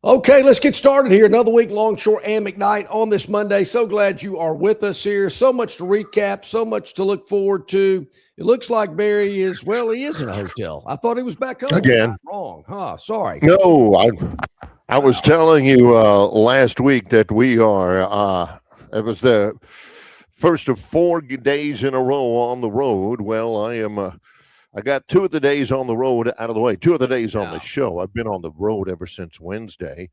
Okay, let's get started here. Another week, Longshore and McKnight on this Monday. So glad you are with us here. So much to recap, so much to look forward to. It looks like Barry is, well, he is in a hotel. I thought he was back home. Again. Wrong, huh? Sorry. No, I was telling you last week that we are, it was the first of 4 days in a row on the road. Well, I got 2 of the days on the road out of the way, 2 of the days on the show. I've been on the road ever since Wednesday.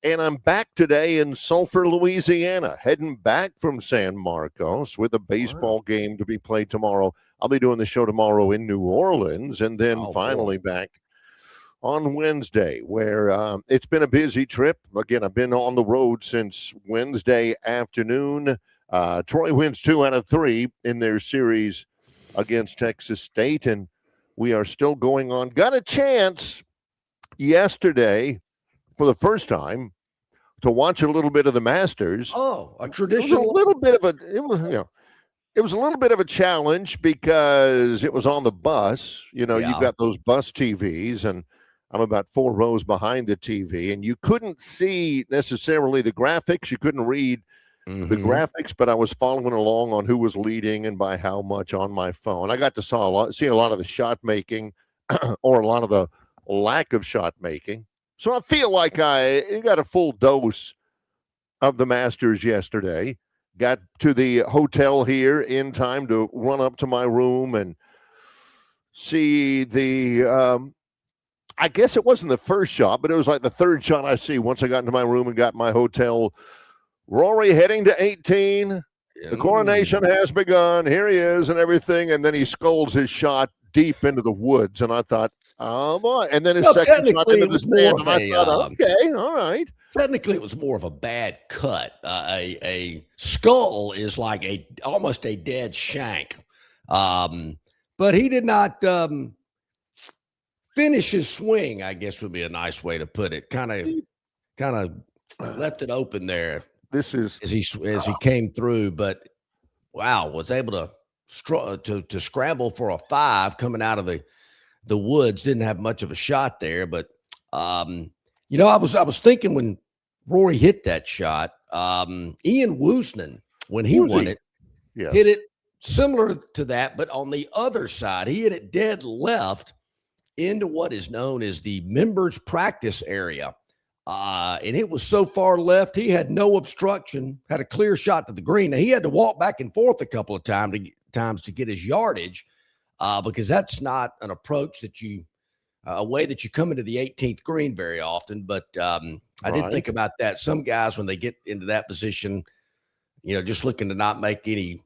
And I'm back today in Sulphur, Louisiana, heading back from San Marcos with a baseball game to be played tomorrow. I'll be doing the show tomorrow in New Orleans and then finally back on Wednesday, where it's been a busy trip. Again, I've been on the road since Wednesday afternoon. Troy wins 2 out of 3 in their series against Texas State, and we are still going on. Got a chance yesterday for the first time to watch a little bit of the Masters. Oh, a traditional. It was a little bit of it was a little bit of a challenge because it was on the bus. You've got those bus TVs, and I'm about 4 rows behind the TV, and you couldn't see necessarily the graphics. You couldn't read the graphics, but I was following along on who was leading and by how much on my phone. I got to see a lot of the shot making or a lot of the lack of shot making. So I feel like I got a full dose of the Masters yesterday. Got to the hotel here in time to run up to my room and see the I guess it wasn't the first shot, but it was like the 3rd shot I see once I got into my room and got my hotel. Rory heading to 18. The coronation has begun. Here he is and everything. And then he scolds his shot deep into the woods. And I thought, oh, boy. And then his second shot into the stand. And I thought, okay, all right. Technically, it was more of a bad cut. A skull is like almost a dead shank. But he did not finish his swing, I guess would be a nice way to put it. Kind of left it open there. This is as he came through, but wow, was able to scramble for a 5 coming out of the woods. Didn't have much of a shot there, but I was thinking when Rory hit that shot, Ian Woosnan, when he won it, hit it similar to that, but on the other side, he hit it dead left into what is known as the members practice area. And it was so far left, he had no obstruction, had a clear shot to the green. Now, he had to walk back and forth a couple of times to get his yardage because that's not an approach a way that you come into the 18th green very often. But I did think about that. Some guys, when they get into that position, just looking to not make any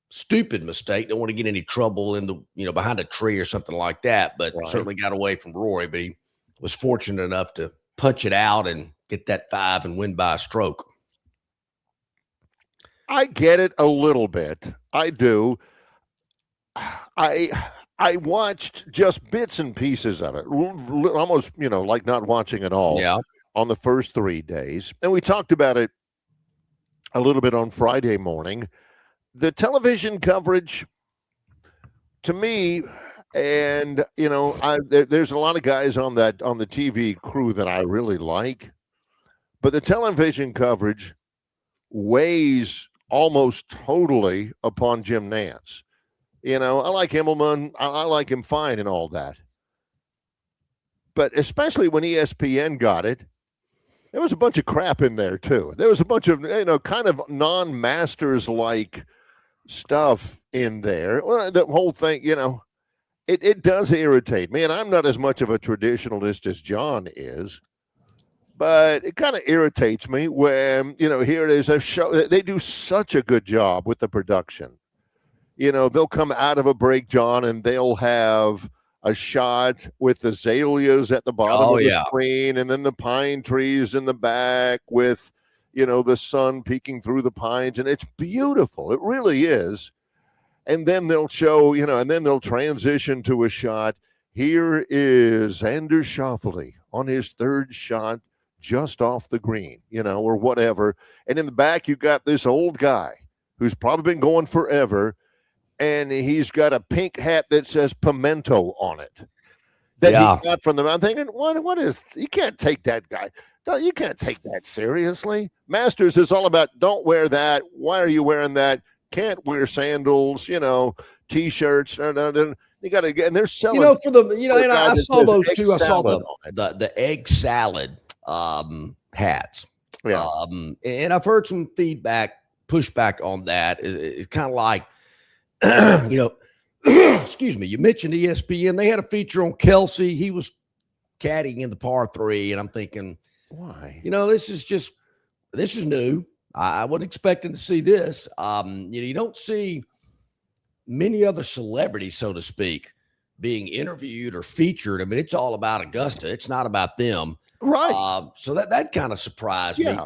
stupid mistake, don't want to get any trouble in the, behind a tree or something like that. But certainly got away from Rory, but he was fortunate enough to punch it out and get that 5 and win by a stroke. I get it a little bit. I do. I watched just bits and pieces of it, almost, like not watching it all on the first 3 days. And we talked about it a little bit on Friday morning. The television coverage, to me, and there's a lot of guys on the TV crew that I really like, but the television coverage weighs almost totally upon Jim Nantz. I like Immelman, I like him fine and all that, but especially when ESPN got it, there was a bunch of crap in there too. There was a bunch of kind of non-Masters like stuff in there. Well, the whole thing, It does irritate me, and I'm not as much of a traditionalist as John is, but it kind of irritates me when, here it is a show. They do such a good job with the production. They'll come out of a break, John, and they'll have a shot with the azaleas at the bottom of the screen, and then the pine trees in the back with, the sun peeking through the pines, and it's beautiful. It really is. And then they'll show, and then they'll transition to a shot. Here is Anders Schauffele on his 3rd shot just off the green, or whatever. And in the back, you got this old guy who's probably been going forever, and he's got a pink hat that says Pimento on it that he got from them. I'm thinking, what is, you can't take that guy. You can't take that seriously. Masters is all about don't wear that. Why are you wearing that? Can't wear sandals, T-shirts. You got to get, and they're selling. And I saw those too. I saw the egg salad hats. Yeah. And I've heard some pushback on that. It's kind of like, excuse me, you mentioned ESPN. They had a feature on Kelsey. He was caddying in the par 3, and I'm thinking, why? This is new. I wasn't expecting to see this. You don't see many other celebrities, so to speak, being interviewed or featured. I mean, it's all about Augusta. It's not about them. Right. So that kind of surprised me.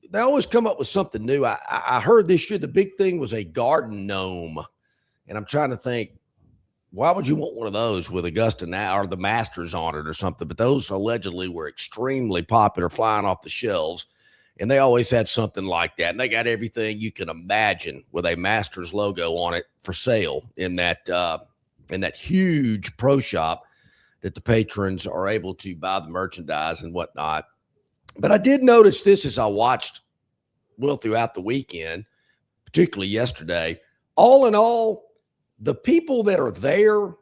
They always come up with something new. I heard this year the big thing was a garden gnome. And I'm trying to think, why would you want one of those with Augusta now or the Masters on it or something? But those allegedly were extremely popular, flying off the shelves. And they always had something like that. And they got everything you can imagine with a Masters logo on it for sale in that huge pro shop that the patrons are able to buy the merchandise and whatnot. But I did notice this as I watched throughout the weekend, particularly yesterday. All in all, the people that are there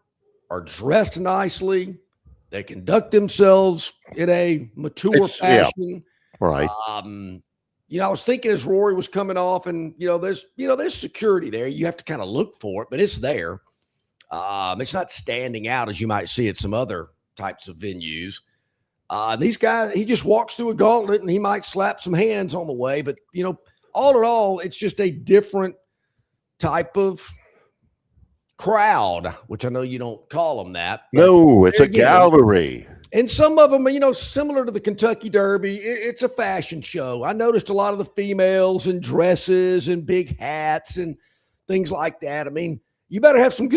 are dressed nicely. They conduct themselves in a mature fashion. Yeah. Right. I was thinking as Rory was coming off, and there's security there. You have to kind of look for it, but it's there. It's not standing out as you might see at some other types of venues. These guys, he just walks through a gauntlet, and he might slap some hands on the way. But all in all, it's just a different type of crowd, which I know you don't call them that. No, it's a gallery. And some of them, similar to the Kentucky Derby, it's a fashion show. I noticed a lot of the females in dresses and big hats and things like that. I mean, you better have some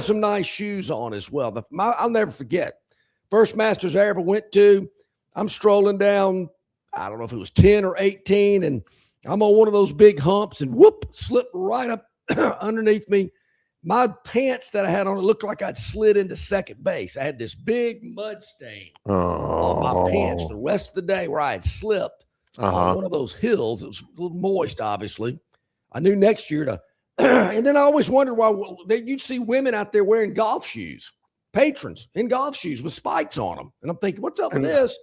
some nice shoes on as well. I'll never forget. First Masters I ever went to, I'm strolling down, I don't know if it was 10 or 18, and I'm on one of those big humps and slipped right up underneath me. My pants that I had on, it looked like I'd slid into second base. I had this big mud stain on my pants the rest of the day where I had slipped on one of those hills. It was a little moist, obviously. I knew next year to and then I always wondered why you'd see women out there wearing golf shoes, patrons in golf shoes with spikes on them. And I'm thinking, what's up with this?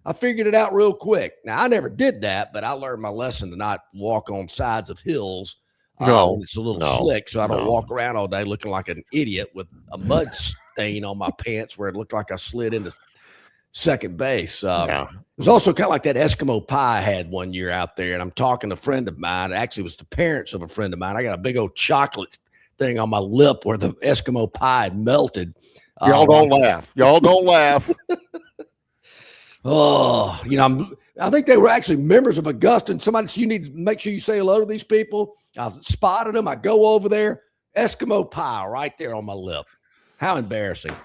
I figured it out real quick. Now, I never did that, but I learned my lesson to not walk on sides of hills. It's a little slick, so I don't walk around all day looking like an idiot with a mud stain on my pants where it looked like I slid into second base. It was also kind of like that Eskimo pie I had one year out there, and I'm talking to a friend of mine. Actually, it was the parents of a friend of mine. I got a big old chocolate thing on my lip where the Eskimo pie had melted. Y'all don't laugh. Y'all don't laugh. I think they were actually members of Augusta, and you need to make sure you say hello to these people. I spotted them. I go over there, Eskimo pie right there on my lip. How embarrassing.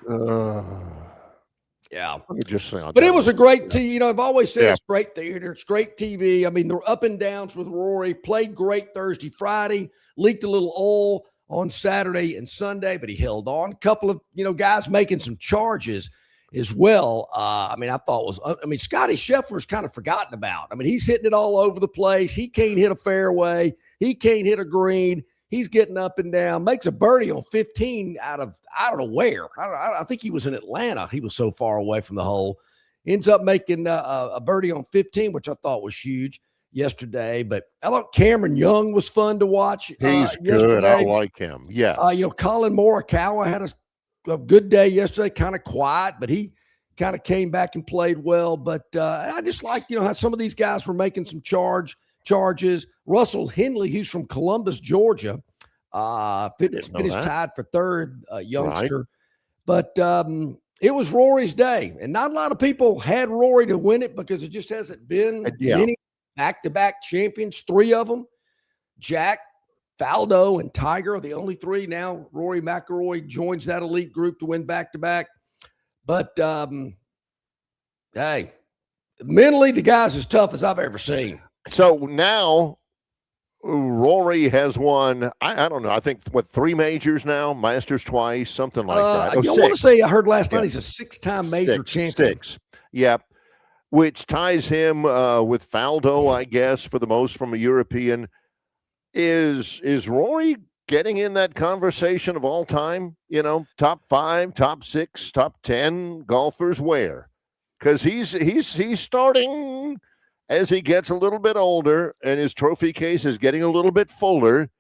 Yeah. But it was a great I've always said it's great theater. It's great TV. I mean, the up and downs with Rory. Played great Thursday, Friday. Leaked a little oil on Saturday and Sunday, but he held on. A couple of, guys making some charges as well. I thought Scotty Scheffler's kind of forgotten about. I mean, he's hitting it all over the place. He can't hit a fairway. He can't hit a green. He's getting up and down, makes a birdie on 15 out of, I don't know where. I think he was in Atlanta. He was so far away from the hole. Ends up making a birdie on 15, which I thought was huge yesterday. But I thought Cameron Young was fun to watch. He's good. I like him. Yes. Colin Morikawa had a good day yesterday, kind of quiet, but he kind of came back and played well. But I just like, how some of these guys were making some charges. Russell Henley, who's from Columbus, Georgia, finished tied for third, youngster. Right. But it was Rory's day, and not a lot of people had Rory to win it because it just hasn't been many back-to-back champions, 3 of them. Jack, Faldo, and Tiger are the only 3 now. Rory McIlroy joins that elite group to win back-to-back. But, hey, mentally, the guy's as tough as I've ever seen. So now Rory has won, I don't know, I think, 3 majors now, Masters twice, something like that. I want to say I heard last night he's a 6-time major champion. 6. Yep. which ties him with Faldo, I guess, for the most from a European. Is Rory getting in that conversation of all time? Top 5, top 6, top 10 golfers where? Because he's starting as he gets a little bit older and his trophy case is getting a little bit fuller.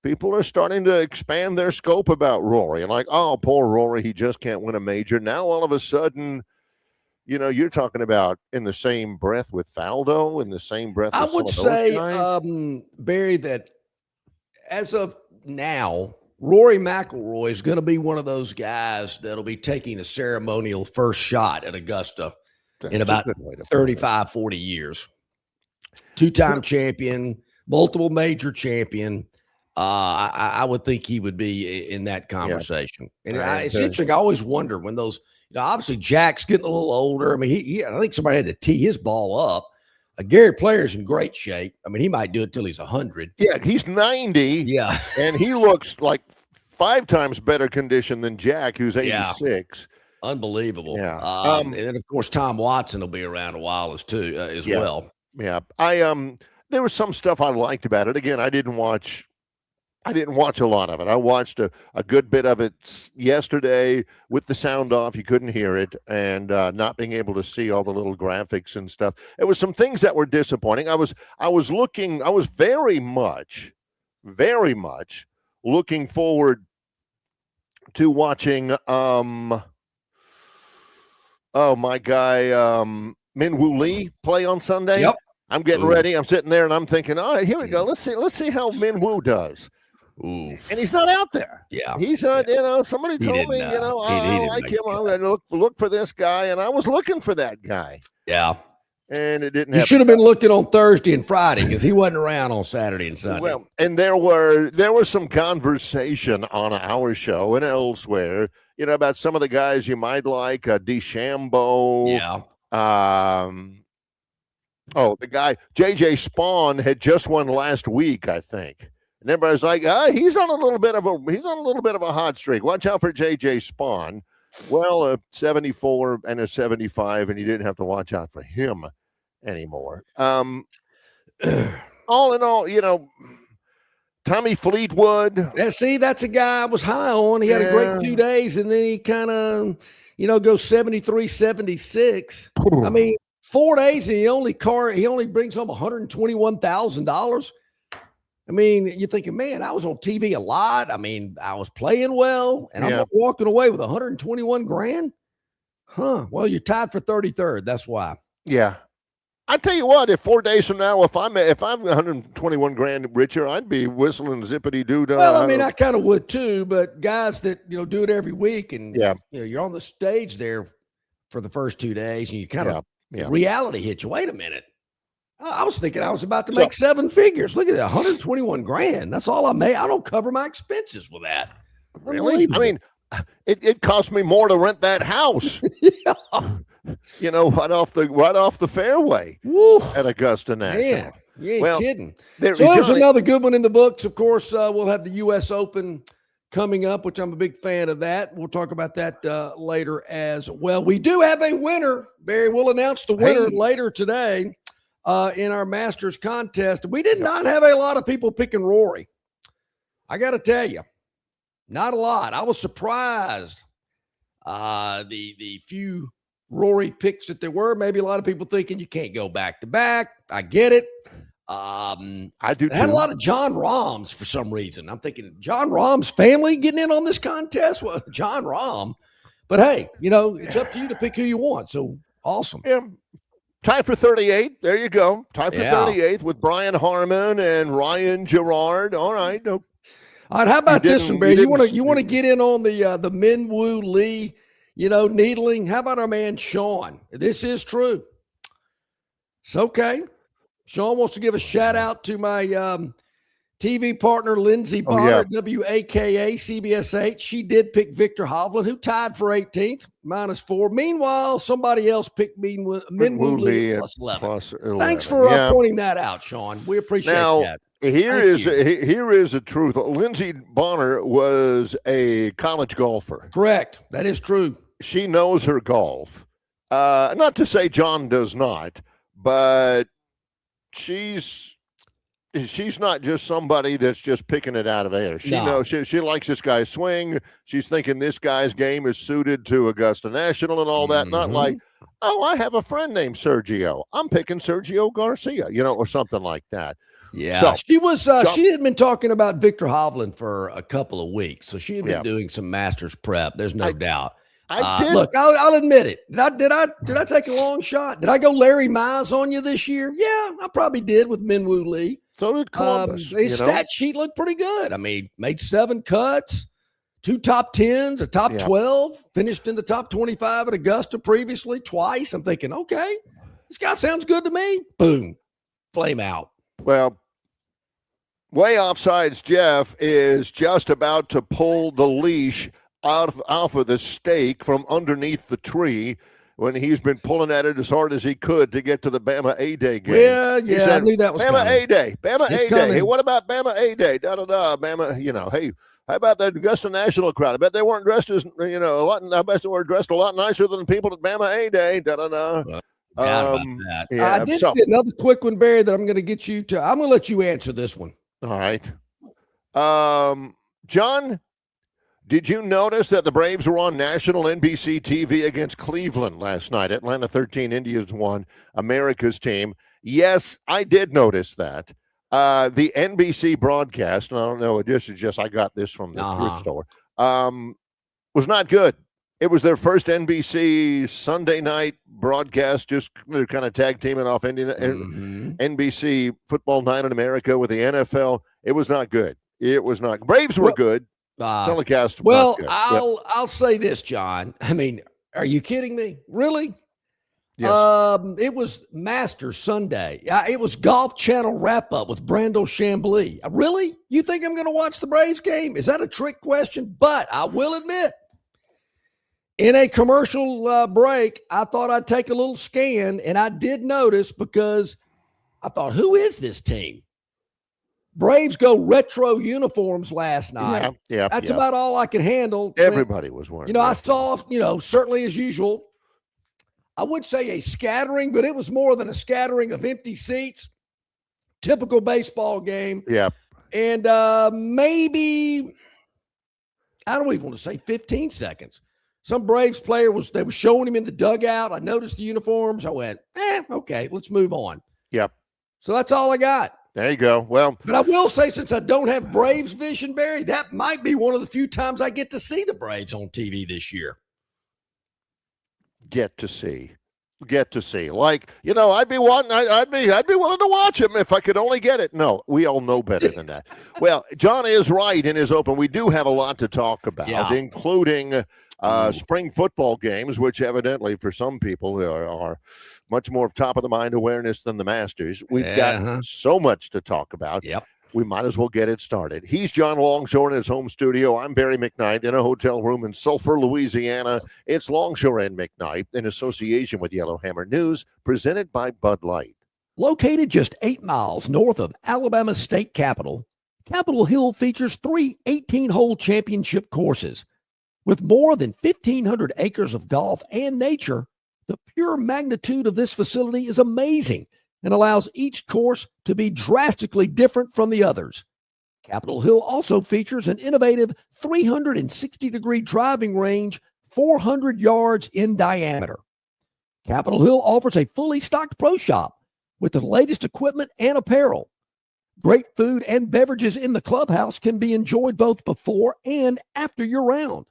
People are starting to expand their scope about Rory and like, oh, poor Rory, he just can't win a major. Now all of a sudden, you're talking about in the same breath with Faldo, in the same breath with I would some of those say, guys. Barry, that as of now, Rory McIlroy is going to be one of those guys that'll be taking a ceremonial first shot at Augusta in about 35, 40 years. Two-time champion, multiple major champion. I would think he would be in that conversation. Yeah. And it's interesting. I always wonder when those, obviously Jack's getting a little older. I mean, I think somebody had to tee his ball up. Gary Player's in great shape. I mean, he might do it till he's 100. Yeah, he's 90. Yeah. And he looks like 5 times better condition than Jack, who's 86. Yeah. Unbelievable. Yeah. And then, of course, Tom Watson will be around a while as well. Yeah. There was some stuff I liked about it. Again, I didn't watch a lot of it. I watched a good bit of it yesterday with the sound off. You couldn't hear it, and not being able to see all the little graphics and stuff. It was some things that were disappointing. I was very much looking forward to watching my guy Min Woo Lee play on Sunday. Yep. I'm getting ready. I'm sitting there and I'm thinking, all right, here we go. Let's see how Min Woo does. Ooh. And he's not out there. Yeah. He's not, somebody told me, I like him. I'm going to look for this guy. And I was looking for that guy. Yeah. And it didn't happen. You should have been looking on Thursday and Friday because he wasn't around on Saturday and Sunday. Well, and there was some conversation on our show and elsewhere, about some of the guys you might like, DeChambeau. Yeah. The guy, JJ Spawn had just won last week, I think. And everybody's like, he's on a little bit of a hot streak. Watch out for JJ Spawn. Well, a 74 and a 75, and you didn't have to watch out for him anymore. All in all, Tommy Fleetwood. Yeah, see, that's a guy I was high on. He had a great 2 days, and then he kind of, goes 73, 76. I mean, 4 days, and he only brings home $121,000. I mean, you're thinking, man, I was on TV a lot. I mean, I was playing well, and I'm walking away with 121 grand. Huh? Well, you're tied for 33rd. That's why. Yeah. I tell you what, if 4 days from now, if I'm 121 grand richer, I'd be whistling zippity doo dah. Well, I mean, I kind of would too, but guys that do it every week, and you're on the stage there for the first 2 days, and you kind of reality hits you. Wait a minute. I was thinking I was about to make 7 figures. Look at that, 121 grand. That's all I made. I don't cover my expenses with that. Really? I mean, it cost me more to rent that house. Yeah. Right off the fairway at Augusta National. Yeah, you ain't kidding. So there's another good one in the books. Of course, we'll have the U.S. Open coming up, which I'm a big fan of that. We'll talk about that later as well. We do have a winner, Barry. We'll announce the winner later today. In our Masters contest. We did not have a lot of people picking Rory. I got to tell you, not a lot. I was surprised. The few Rory picks that there were, maybe a lot of people thinking you can't go back to back. I get it. I do too. I had a lot of John Rahms for some reason. I'm thinking John Rahm's family getting in on this contest. Well, John Rahm. But hey, it's up to you to pick who you want. So awesome. Yeah. Tie for 38. There you go. Tie for 38th with Brian Harmon and Ryan Gerard. All right. All right. How about this one, Barry? You want to get in on the Min Woo Lee, needling? How about our man Sean? This is true. It's okay. Sean wants to give a shout out to my TV partner, Lindsay Bonner, WAKA CBS8. She did pick Victor Hovland, who tied for 18th, -4. Meanwhile, somebody else picked Min Woo Lee +11. Thanks for pointing that out, Sean. We appreciate that. Here is the truth. Lindsay Bonner was a college golfer. Correct. That is true. She knows her golf. Not to say John does not, but she's not just somebody that's just picking it out of air. She knows she likes this guy's swing. She's thinking this guy's game is suited to Augusta National and all that. Not like, oh, I have a friend named Sergio. I'm picking Sergio Garcia, or something like that. Yeah, so, she was. She had been talking about Victor Hovland for a couple of weeks, so she had been doing some Masters prep. There's no doubt. I did. Look, I'll admit it. Did I take a long shot? Did I go Larry Mize on you this year? Yeah, I probably did with Minwoo Lee. So did Columbus. His stat sheet looked pretty good. I mean, made 7 cuts, 2 top 10s, a top 12, finished in the top 25 at Augusta previously twice. I'm thinking, okay, this guy sounds good to me. Boom, flame out. Well, way offsides Jeff is just about to pull the leash off of the stake from underneath the tree when he's been pulling at it as hard as he could to get to the Bama A-Day game. Yeah, said, I knew that was Bama coming. A-Day, Bama A-Day. Coming. Hey, what about Bama A-Day? Da-da-da, Bama, hey, how about that Augusta National crowd? I bet they weren't dressed as, I bet they were dressed a lot nicer than the people at Bama A-Day. Da-da-da. About that. I did get another quick one, Barry, that I'm going to get you to. I'm going to let you answer this one. All right. John, did you notice that the Braves were on national NBC TV against Cleveland last night? Atlanta 13, Indians 1, America's team. Yes, I did notice that. The NBC broadcast, and I don't know, this is just, I got this from the thrift store, was not good. It was their first NBC Sunday night broadcast, just kind of tag teaming off NBC Football Night in America with the NFL. It was not good. It was not. Braves were good. Telecast. Well, good. I'll say this, John. I mean, are you kidding me? Really? Yes. It was Masters Sunday. It was Golf Channel wrap up with Brando Chambly. Really? You think I'm going to watch the Braves game? Is that a trick question? But I will admit, in a commercial break, I thought I'd take a little scan, and I did notice because I thought, who is this team? Braves go retro uniforms last night. Yeah. That's about all I could handle. Everybody was wearing. I saw, certainly as usual, I would say a scattering, but it was more than a scattering of empty seats. Typical baseball game. Yeah. And maybe, I don't even want to say 15 seconds. Some Braves player they were showing him in the dugout. I noticed the uniforms. I went, okay, let's move on. Yep. So that's all I got. There you go. Well, but I will say, since I don't have Braves vision, Barry, that might be one of the few times I get to see the Braves on TV this year. Get to see. Like, I'd be willing to watch him if I could only get it. No, we all know better than that. Well, John is right in his open. We do have a lot to talk about, including spring football games, which evidently for some people are much more of top of the mind awareness than the Masters. We've got so much to talk about. Yep. We might as well get it started. He's John Longshore in his home studio. I'm Barry McKnight in a hotel room in Sulphur, Louisiana. It's Longshore and McKnight in association with Yellowhammer News, presented by Bud Light. Located just 8 miles north of Alabama's state capital, Capitol Hill features 3 18-hole championship courses. With more than 1,500 acres of golf and nature, the pure magnitude of this facility is amazing and allows each course to be drastically different from the others. Capitol Hill also features an innovative 360-degree driving range, 400 yards in diameter. Capitol Hill offers a fully stocked pro shop with the latest equipment and apparel. Great food and beverages in the clubhouse can be enjoyed both before and after your round.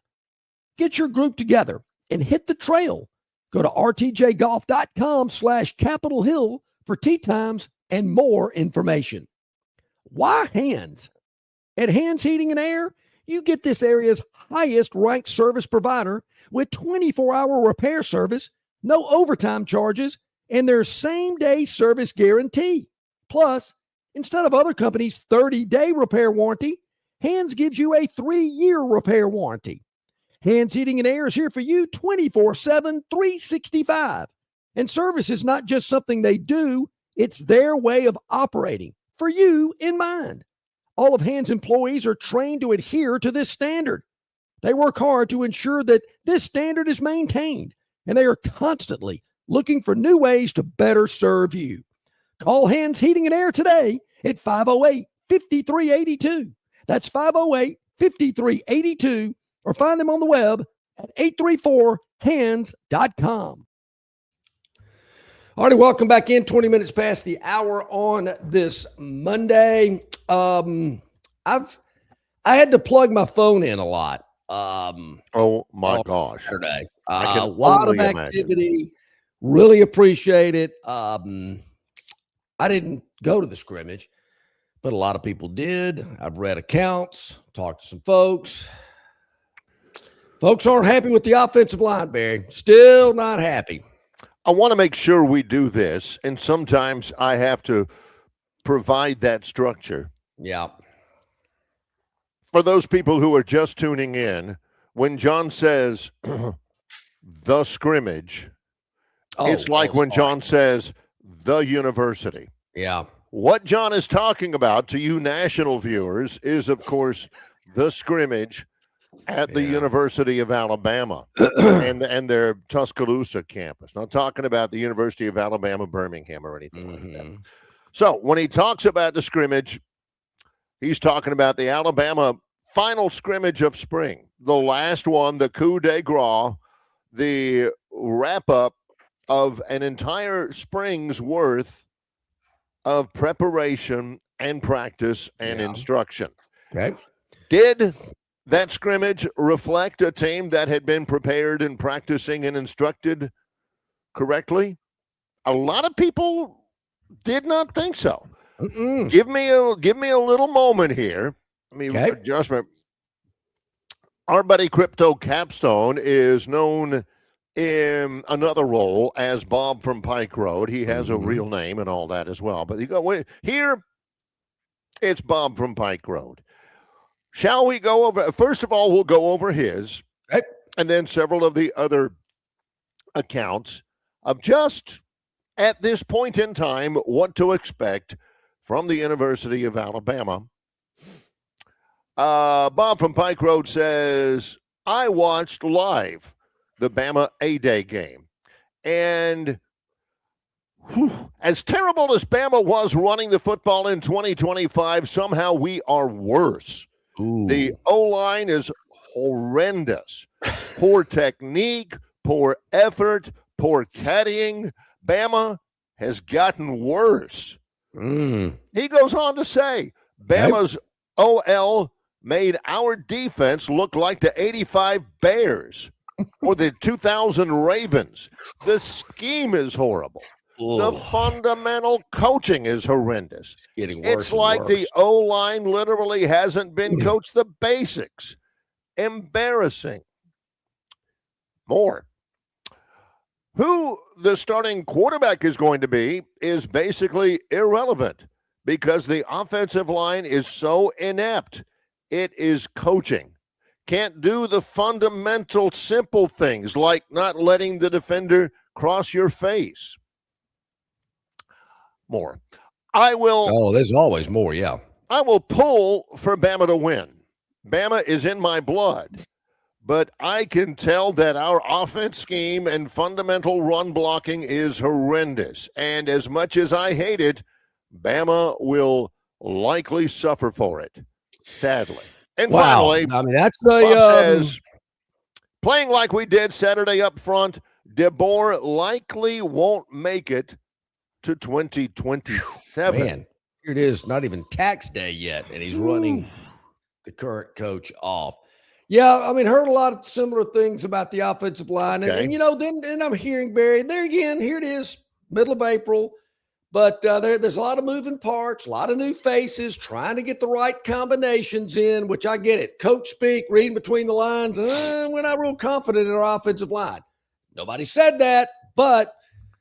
Get your group together and hit the trail. Go to rtjgolf.com/Capitol Hill for tee times and more information. Why Hands? At Hands Heating and Air, you get this area's highest ranked service provider with 24-hour repair service, no overtime charges, and their same-day service guarantee. Plus, instead of other companies' 30-day repair warranty, Hands gives you a 3-year repair warranty. Hands Heating and Air is here for you 24/7, 365. And service is not just something they do, it's their way of operating, for you in mind. All of Hands employees are trained to adhere to this standard. They work hard to ensure that this standard is maintained, and they are constantly looking for new ways to better serve you. Call Hands Heating and Air today at 508-5382. That's 508-5382, or find them on the web at 834hands.com. All right, welcome back in. 20 minutes past the hour on this Monday. I had to plug my phone in a lot. Oh my gosh! Saturday. A lot of activity. Imagine. Really appreciate it. I didn't go to the scrimmage, but a lot of people did. I've read accounts, talked to some folks. Folks aren't happy with the offensive line, Barry. Still not happy. I want to make sure we do this, and sometimes I have to provide that structure. Yeah. For those people who are just tuning in, when John says the scrimmage, it's like when John says the university. Yeah. What John is talking about to you national viewers is, of course, the scrimmage at the University of Alabama and their Tuscaloosa campus. Not talking about the University of Alabama, Birmingham, or anything like that. So when he talks about the scrimmage, he's talking about the Alabama final scrimmage of spring, the last one, the coup de grace, the wrap-up of an entire spring's worth of preparation and practice and instruction. Okay. Did that scrimmage reflect a team that had been prepared and practicing and instructed correctly? A lot of people did not think so. Give me a little moment here. Adjustment. Our buddy Crypto Capstone is known in another role as Bob from Pike Road. He has a real name and all that as well. But here, it's Bob from Pike Road. Shall we go over? First of all, we'll go over his, and then several of the other accounts of just at this point in time what to expect from the University of Alabama. Bob from Pike Road says, I watched live the Bama A-Day game. And as terrible as Bama was running the football in 2025, somehow we are worse. The O-line is horrendous. Poor technique, poor effort, poor caddying. Bama has gotten worse. He goes on to say, Bama's OL made our defense look like the 85 Bears or the 2000 Ravens. The scheme is horrible. The fundamental coaching is horrendous. It's like the O-line literally hasn't been coached the basics. Embarrassing. More. Who the starting quarterback is going to be is basically irrelevant because the offensive line is so inept. It is coaching. Can't do the fundamental simple things like not letting the defender cross your face. More. There's always more, yeah. I will pull for Bama to win. Bama is in my blood. But I can tell that our offense scheme and fundamental run blocking is horrendous. And as much as I hate it, Bama will likely suffer for it, sadly. And finally, that's Bob says, playing like we did Saturday up front, DeBoer likely won't make it to 2027. Man, here it is, not even tax day yet, and he's running the current coach off. Yeah, heard a lot of similar things about the offensive line. And then I'm hearing Barry, there again, here it is, middle of April. But there's a lot of moving parts, a lot of new faces, trying to get the right combinations in, which I get it. Coach speak, reading between the lines. We're not real confident in our offensive line. Nobody said that. But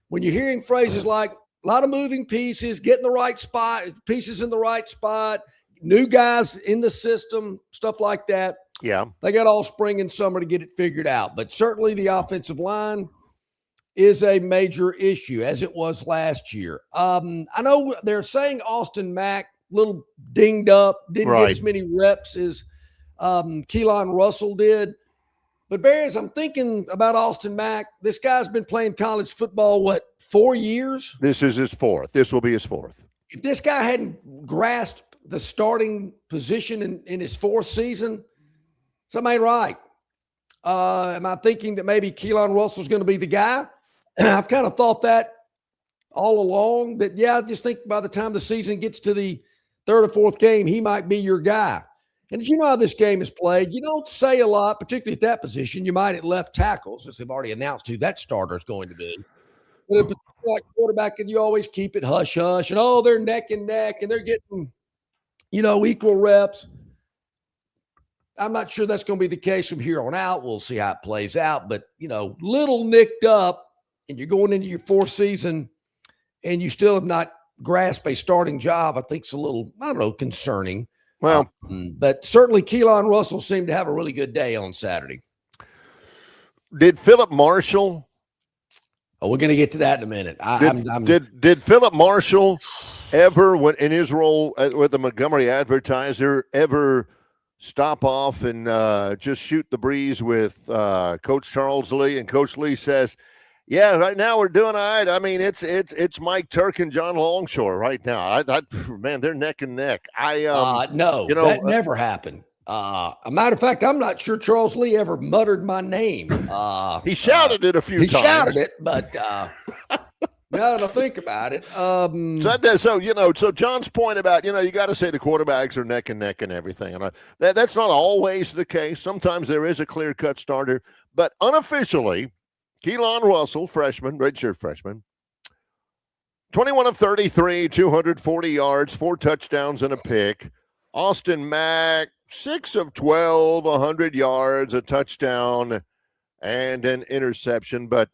when you're hearing phrases like a lot of moving pieces, getting the right spot, pieces in the right spot, new guys in the system, stuff like that. Yeah. They got all spring and summer to get it figured out. But certainly the offensive line is a major issue, as it was last year. I know they're saying Austin Mack, little dinged up, didn't get as many reps as Keelan Russell did. But Barry, as I'm thinking about Austin Mack, this guy's been playing college football, 4 years? This is his fourth. This will be his fourth. If this guy hadn't grasped the starting position in his fourth season, something ain't right. Am I thinking that maybe Keelan Russell's going to be the guy? I've kind of thought that all along, that, I just think by the time the season gets to the third or fourth game, he might be your guy. And as you know how this game is played, you don't say a lot, particularly at that position. You might at left tackle, since they've already announced who that starter is going to be. But if it's like quarterback, and you always keep it hush-hush, and, they're neck and neck, and they're getting, equal reps. I'm not sure that's going to be the case from here on out. We'll see how it plays out. But, little nicked up, and you're going into your fourth season, and you still have not grasped a starting job, I think it's a little, concerning. Well, but certainly Keelan Russell seemed to have a really good day on Saturday. Did Philip Marshall? Oh, we're going to get to that in a minute. Did Philip Marshall ever, when in his role with the Montgomery Advertiser, ever stop off and just shoot the breeze with Coach Charles Lee? And Coach Lee says, "Yeah, right now we're doing all right. I mean, it's Mike Turk and John Longshore right now. Man, they're neck and neck." No, that never happened. A matter of fact, I'm not sure Charles Lee ever muttered my name. He shouted it a few times. He shouted it, but now that I think about it, so John's point about you got to say the quarterbacks are neck and neck and everything, and that's not always the case. Sometimes there is a clear-cut starter, but unofficially, Keelan Russell, redshirt freshman, 21 of 33, 240 yards, 4 touchdowns and a pick. Austin Mack, 6 of 12, 100 yards, a touchdown, and an interception. But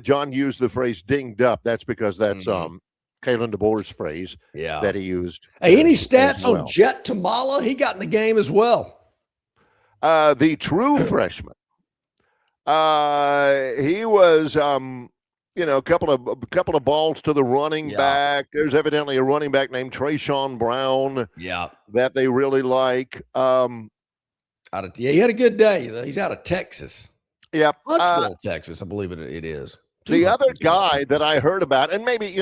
John used the phrase "dinged up." That's because that's Kalen DeBoer's phrase that he used. Hey, any stats on Jet Tamala? He got in the game as well. The true freshman. He was, a couple of balls to the running back. There's evidently a running back named Trayshawn Brown. That they really like. He had a good day. He's out of Texas. Yep. Huntsville, Texas, I believe it is. The other guy that I heard about, and maybe,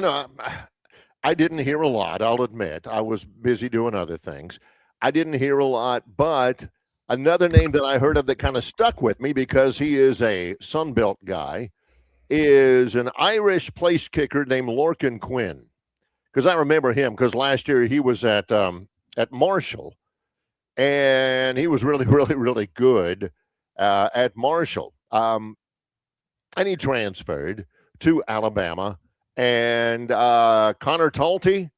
I didn't hear a lot, I'll admit. I was busy doing other things. I didn't hear a lot, but another name that I heard of that kind of stuck with me because he is a Sunbelt guy is an Irish place kicker named Lorcan Quinn. Because I remember him because last year he was at Marshall, and he was really, really, really good at Marshall. And he transferred to Alabama. And Connor Talty,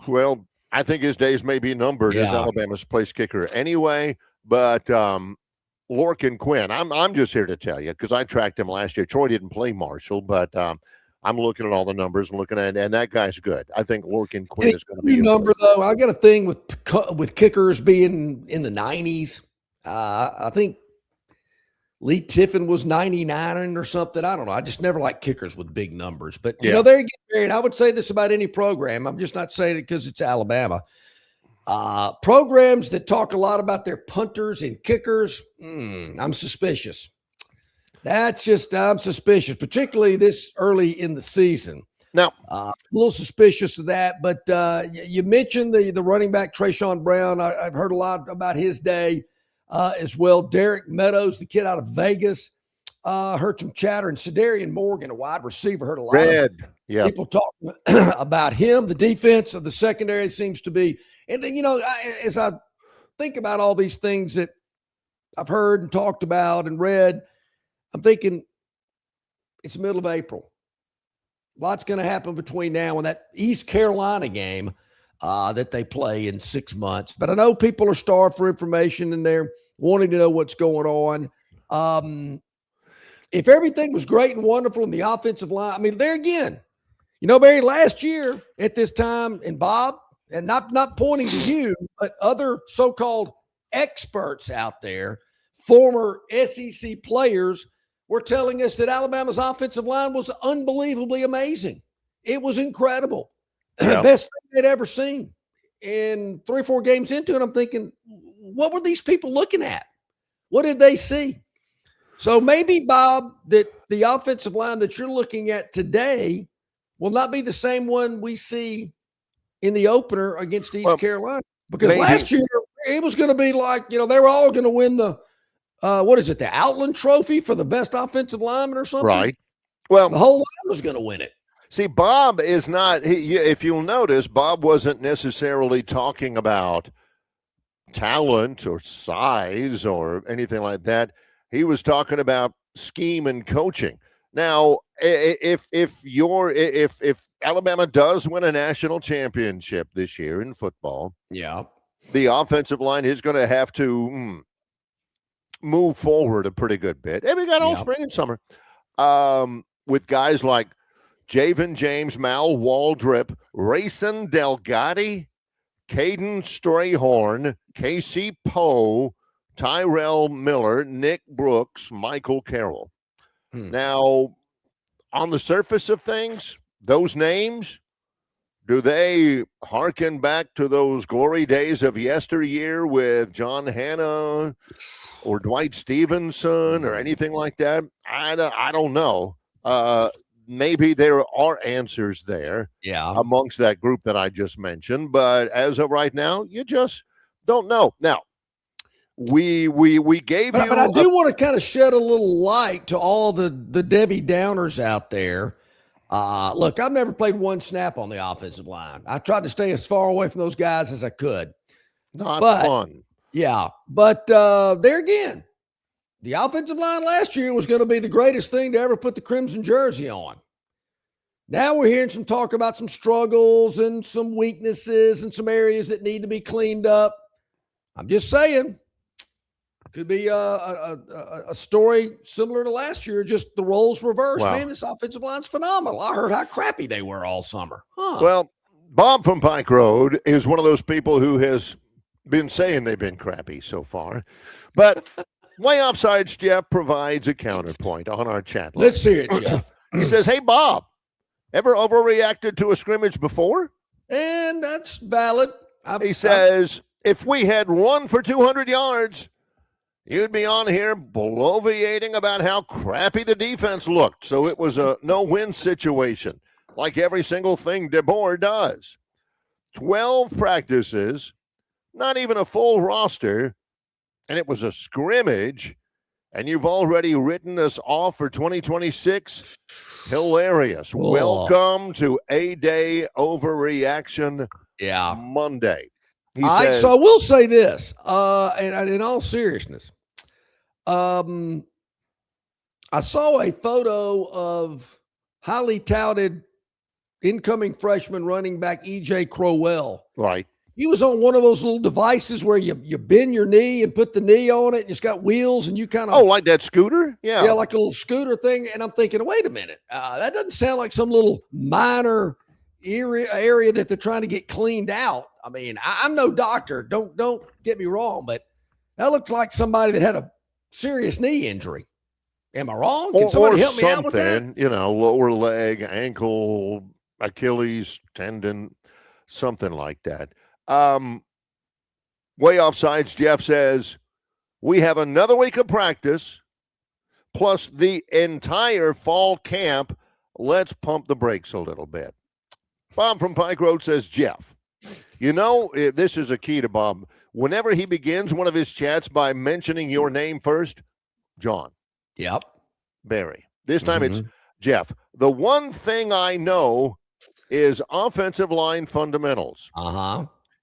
well, I think his days may be numbered as Alabama's place kicker anyway. But Lorcan Quinn, I'm just here to tell you because I tracked him last year. Troy didn't play Marshall, but I'm looking at all the numbers and that guy's good. I think Lorcan Quinn is going to be a number though. I got a thing with kickers being in the 90s. I think Lee Tiffin was 99 or something. I don't know. I just never liked kickers with big numbers. But, there you get married. I would say this about any program. I'm just not saying it because it's Alabama. Programs that talk a lot about their punters and kickers, I'm suspicious. I'm suspicious, particularly this early in the season. Now, a little suspicious of that. But you mentioned the running back, Trayshawn Brown. I've heard a lot about his day. As well, Derek Meadows, the kid out of Vegas, heard some chatter, and Cedarian Morgan, a wide receiver, heard a lot of people talking about him. The defense of the secondary seems to be, and then as I think about all these things that I've heard and talked about and read, I'm thinking it's the middle of April. Lots going to happen between now and that East Carolina game that they play in 6 months. But I know people are starved for information and they're wanting to know what's going on. If everything was great and wonderful in the offensive line, I mean, there again, Barry, last year at this time, and Bob, and not pointing to you, but other so-called experts out there, former SEC players, were telling us that Alabama's offensive line was unbelievably amazing. It was incredible. Best thing they'd ever seen. And 3 or 4 games into it, I'm thinking, what were these people looking at? What did they see? So maybe, Bob, that the offensive line that you're looking at today will not be the same one we see in the opener against East Carolina. Because last year, it was going to be like, they were all going to win the, the Outland Trophy for the best offensive lineman or something? Right. Well, the whole line was going to win it. See, Bob is not, if you'll notice, Bob wasn't necessarily talking about talent or size or anything like that. He was talking about scheme and coaching. Now, if Alabama does win a national championship this year in football, the offensive line is going to have to move forward a pretty good bit. And we got all spring and summer with guys like Javen James, Mal Waldrip, Rayson Delgatti, Caden Strayhorn, Casey Poe, Tyrell Miller, Nick Brooks, Michael Carroll. Now, on the surface of things, those names, do they hearken back to those glory days of yesteryear with John Hanna or Dwight Stevenson or anything like that? I don't know. Maybe there are answers there amongst that group that I just mentioned, but as of right now, you just don't know. Now, we gave you, but I do want to kind of shed a little light to all the Debbie Downers out there. Look, I've never played one snap on the offensive line. I tried to stay as far away from those guys as I could. Not fun. Yeah, but there again, the offensive line last year was going to be the greatest thing to ever put the crimson jersey on. Now we're hearing some talk about some struggles and some weaknesses and some areas that need to be cleaned up. I'm just saying, could be a story similar to last year, just the roles reversed. Wow. Man, this offensive line's phenomenal. I heard how crappy they were all summer. Well, Bob from Pike Road is one of those people who has been saying they've been crappy so far, but Way Offsides Jeff provides a counterpoint on our chat line. Let's hear it, Jeff. He says, hey, Bob, ever overreacted to a scrimmage before? And that's valid. He says, if we had run for 200 yards, you'd be on here bloviating about how crappy the defense looked. So it was a no-win situation, like every single thing DeBoer does. 12 practices, not even a full roster, and it was a scrimmage, and you've already written us off for 2026? Hilarious. Whoa. Welcome to A-Day Overreaction Monday. He says, so I will say this, and in all seriousness, I saw a photo of highly touted incoming freshman running back E.J. Crowell. Right. He was on one of those little devices where you bend your knee and put the knee on it, and it's got wheels, and you kind of... Oh, like that scooter? Yeah. Yeah, like a little scooter thing. And I'm thinking, wait a minute, that doesn't sound like some little minor area that they're trying to get cleaned out. I mean, I'm no doctor. Don't get me wrong, but that looks like somebody that had a serious knee injury. Am I wrong? Can somebody help me out with that? Lower leg, ankle, Achilles tendon, something like that. Way Offsides Jeff says, we have another week of practice plus the entire fall camp. Let's pump the brakes a little bit. Bob from Pike Road says, Jeff, this is a key to Bob. Whenever he begins one of his chats by mentioning your name first, John. Yep. Barry. This time it's Jeff. The one thing I know is offensive line fundamentals.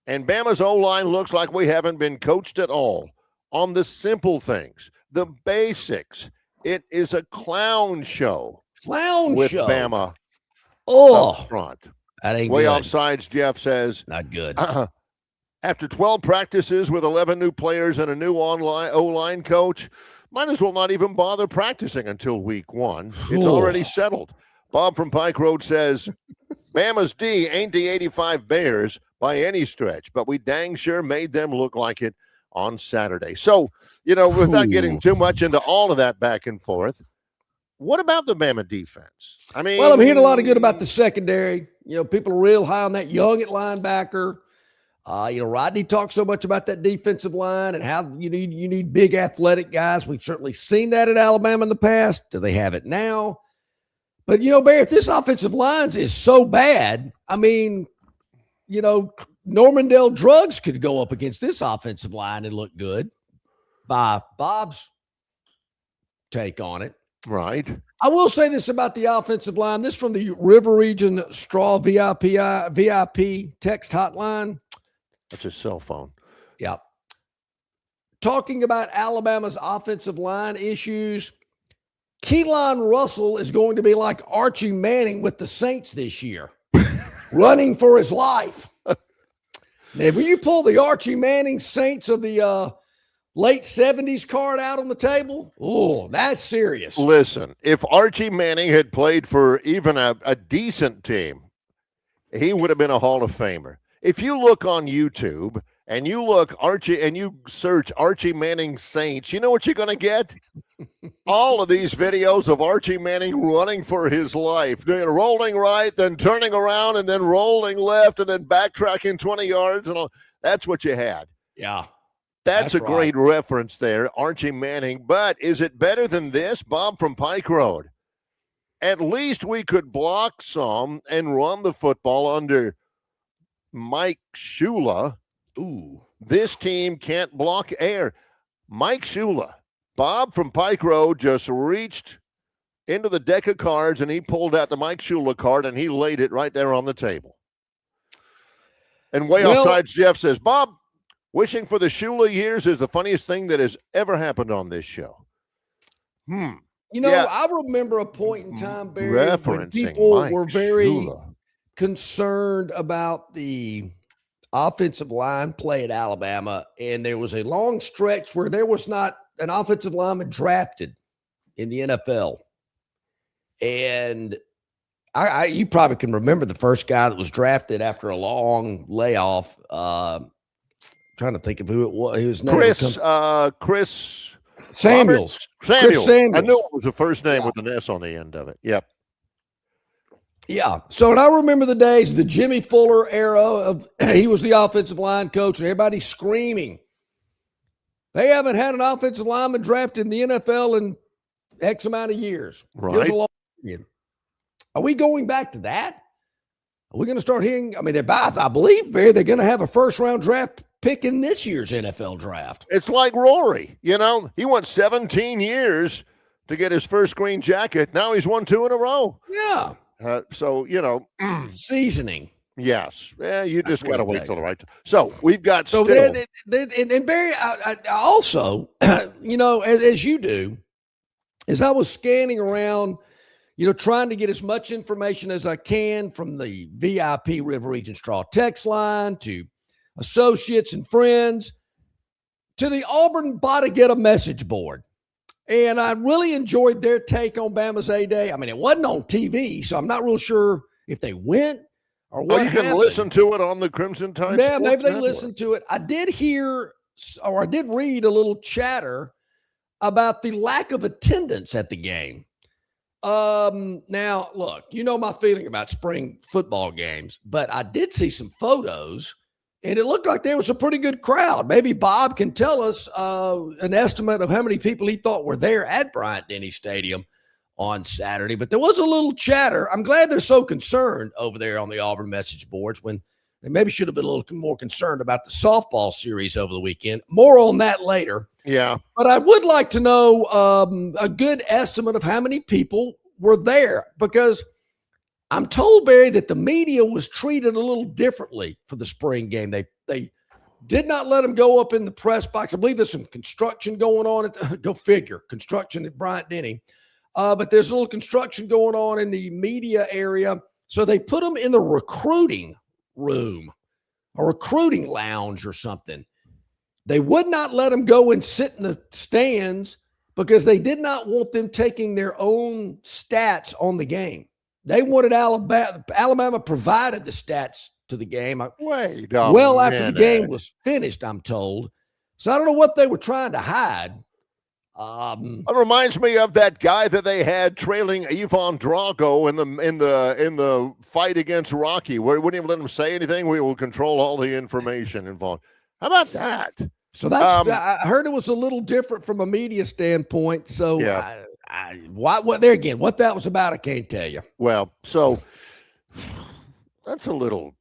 And Bama's O-line looks like we haven't been coached at all on the simple things, the basics. It is a clown show. With Bama up front. That ain't Way good. Offsides Jeff says, not good. After 12 practices with 11 new players and a new O-line coach, might as well not even bother practicing until week 1. It's already settled. Bob from Pike Road says, Bama's D ain't the 85 Bears by any stretch, but we dang sure made them look like it on Saturday. So, without getting too much into all of that back and forth, what about the Bama defense? I mean, well, I'm hearing a lot of good about the secondary. People are real high on that young at linebacker. Rodney talks so much about that defensive line and how you need big athletic guys. We've certainly seen that at Alabama in the past. Do they have it now? But, Barry, if this offensive line is so bad, I mean, Normandale Drugs could go up against this offensive line and look good by Bob's take on it. Right. I will say this about the offensive line. This from the River Region Straw VIP text hotline. That's his cell phone. Yeah. Talking about Alabama's offensive line issues, Keelan Russell is going to be like Archie Manning with the Saints this year, running for his life. Now, if you pull the Archie Manning Saints of the late 70s card out on the table, that's serious. Listen, if Archie Manning had played for even a decent team, he would have been a Hall of Famer. If you look on YouTube and you look Archie and you search Archie Manning Saints, you know what you're going to get? All of these videos of Archie Manning running for his life, rolling right, then turning around, and then rolling left, and then backtracking 20 yards. And all. That's what you had. Yeah. That's a great reference there, Archie Manning. But is it better than this? Bob from Pike Road. At least we could block some and run the football under Mike Shula. Ooh. This team can't block air. Mike Shula, Bob from Pike Road just reached into the deck of cards and he pulled out the Mike Shula card and he laid it right there on the table. And way offside, Jeff says, Bob, wishing for the Shula years is the funniest thing that has ever happened on this show. I remember a point in time, Barry, when people were very concerned about the offensive line play at Alabama, and there was a long stretch where there was not an offensive lineman drafted in the NFL. And you probably can remember the first guy that was drafted after a long layoff. Trying to think of who it was. His name Chris Samuels. Chris Samuels. I knew it was a first name with an S on the end of it. Yep. Yeah. So, and I remember the days, the Jimmy Fuller era of he was the offensive line coach, and everybody screaming. They haven't had an offensive lineman drafted in the NFL in X amount of years. Right. It was a long period. Are we going back to that? Are we going to start hearing? I mean, I believe, Barry, they're going to have a first-round draft pick in this year's NFL draft. It's like Rory. He went 17 years to get his first green jacket. Now he's won 2 in a row. Yeah. Seasoning. Seasoning. Yes. Yeah, you just got to wait till the right time. So we've got and Barry, I also, as you do, as I was scanning around, trying to get as much information as I can from the VIP River Region Straw text line to associates and friends to the Auburn Botagetta message board. And I really enjoyed their take on Bama's A-Day. I mean, it wasn't on TV, so I'm not real sure if they went or what you can listen to it on the Crimson Tide Yeah, Sports maybe they Network. listened to it. I did hear, or I did read a little chatter about the lack of attendance at the game. Now, look, my feeling about spring football games, but I did see some photos, and it looked like there was a pretty good crowd. Maybe Bob can tell us an estimate of how many people he thought were there at Bryant-Denny Stadium on Saturday. But there was a little chatter. I'm glad they're so concerned over there on the Auburn message boards when they maybe should have been a little more concerned about the softball series over the weekend. More on that later. Yeah. But I would like to know a good estimate of how many people were there, because I'm told, Barry, that the media was treated a little differently for the spring game. They did not let them go up in the press box. I believe there's some construction going on go figure, construction at Bryant-Denny. But there's a little construction going on in the media area. So they put them in the recruiting room, a recruiting lounge or something. They would not let them go and sit in the stands because they did not want them taking their own stats on the game. They wanted Alabama provided the stats to the game. Wait, after the game was finished, I'm told. So I don't know what they were trying to hide. It reminds me of that guy that they had trailing Ivan Drago in the fight against Rocky, where he wouldn't even let him say anything. We will control all the information involved. How about that? So that's I heard it was a little different from a media standpoint. So yeah. What there again? What that was about, I can't tell you. Well, so that's a little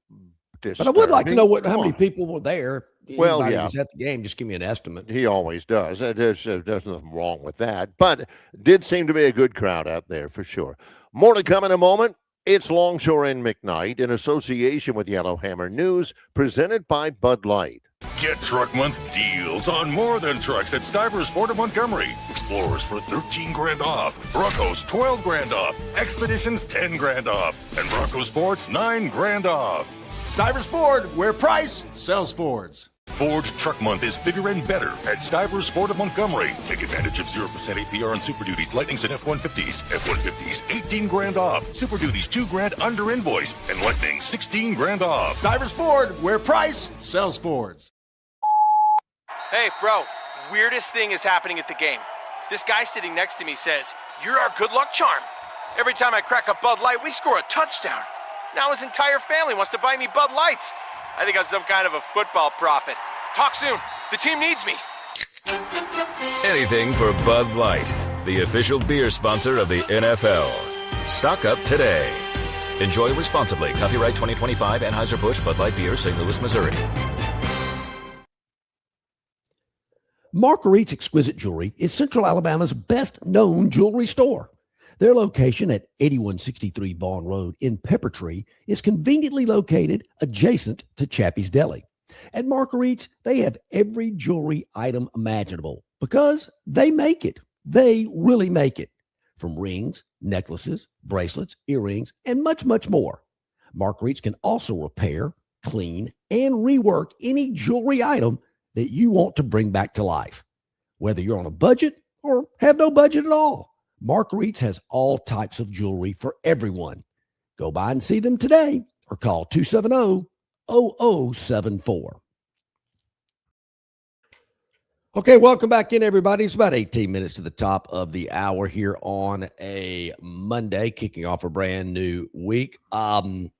disturbing. But I would like to know how many people were there. Well, Anybody was at the game. Just give me an estimate. He always does. There's nothing wrong with that. But did seem to be a good crowd out there for sure. More to come in a moment. It's Longshore and McKnight in association with Yellowhammer News, presented by Bud Light. Get Truck Month deals on more than trucks at Stivers Ford of Montgomery. Explorers for $13,000 off. Broncos $12,000 off. Expeditions $10,000 off. And Bronco Sports $9,000 off. Stivers Ford, where price sells Fords. Ford Truck Month is bigger and better at Stivers Ford of Montgomery. Take advantage of 0% APR on Super Duties, Lightnings, and F-150s. F-150s, $18,000 off. Super Duties, $2,000 under invoice. And Lightning, $16,000 off. Stivers Ford, where price sells Fords. Hey, bro, weirdest thing is happening at the game. This guy sitting next to me says, "You're our good luck charm." Every time I crack a Bud Light, we score a touchdown. Now his entire family wants to buy me Bud Lights. I think I'm some kind of a football prophet. Talk soon. The team needs me. Anything for Bud Light, the official beer sponsor of the NFL. Stock up today. Enjoy responsibly. Copyright 2025 Anheuser-Busch Bud Light Beer, St. Louis, Missouri. Marguerite's Exquisite Jewelry is Central Alabama's best-known jewelry store. Their location at 8163 Vaughn Road in Peppertree is conveniently located adjacent to Chappie's Deli. At Marguerite's, they have every jewelry item imaginable because they make it. They really make it. From rings, necklaces, bracelets, earrings, and much, much more. Marguerite's can also repair, clean, and rework any jewelry item that you want to bring back to life. Whether you're on a budget or have no budget at all, Marguerite's has all types of jewelry for everyone. Go by and see them today or call 270-0074. Okay, welcome back in, everybody. It's about 18 minutes to the top of the hour here on a Monday, kicking off a brand new week. So,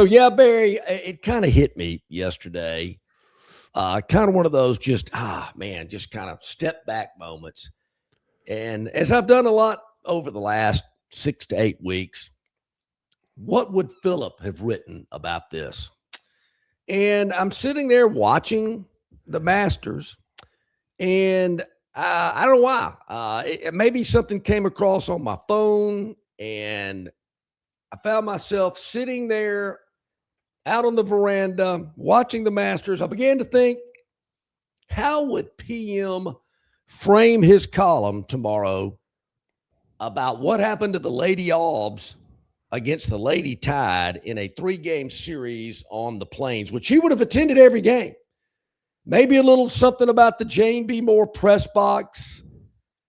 yeah, Barry, it kind of hit me yesterday. Kind of one of those just kind of step back moments. And as I've done a lot over the last 6 to 8 weeks, what would Philip have written about this? And I'm sitting there watching the Masters, and I don't know why. Maybe something came across on my phone, and I found myself sitting there out on the veranda watching the Masters. I began to think, how would PM frame his column tomorrow about what happened to the Lady Albs against the Lady Tide in a 3-game series on the Plains, which he would have attended every game. Maybe a little something about the Jane B. Moore press box,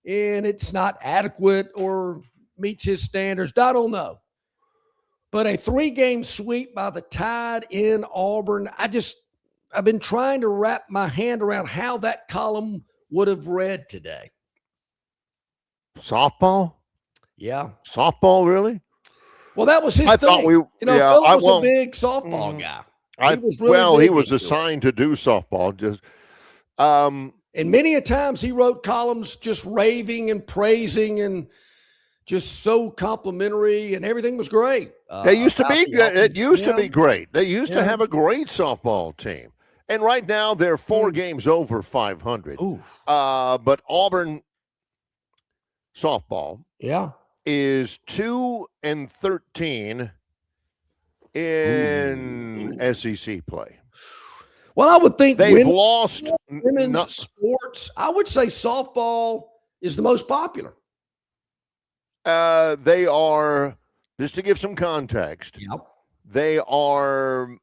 and it's not adequate or meets his standards. I don't know. But a 3-game sweep by the Tide in Auburn, I've been trying to wrap my hand around how that column would have read today. Softball? Yeah. Softball, really? Well, that was his thing. Phil was a big softball guy. He was assigned to do softball. And many a times he wrote columns just raving and praising and just so complimentary, and everything was great. They used to be good. It used to be great. They used to have a great softball team. And right now they're 4 games over 500. But Auburn softball is 2-13 in SEC play. Well, I would think they've lost women's sports. I would say softball is the most popular. They are, just to give some context, they are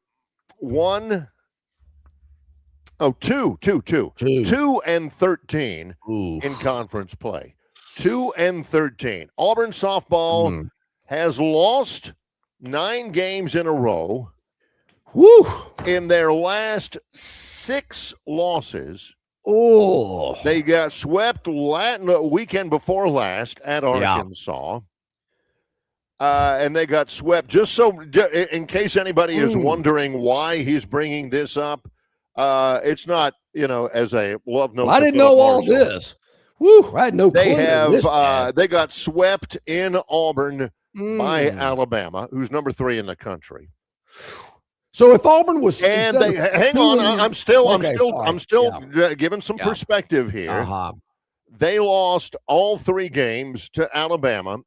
2-13 in conference play. 2-13. Auburn softball has lost 9 games in a row. In their last 6 losses, Oh, they got swept weekend before last at Arkansas. And they got swept. Just so, in case anybody is wondering why he's bringing this up, it's not, as a love note. I didn't know all this. Woo, I had no clue. They got swept in Auburn by Alabama, who's number 3 in the country. So if Auburn was, and they hang on, I'm still giving some perspective here. They lost all 3 games to Alabama.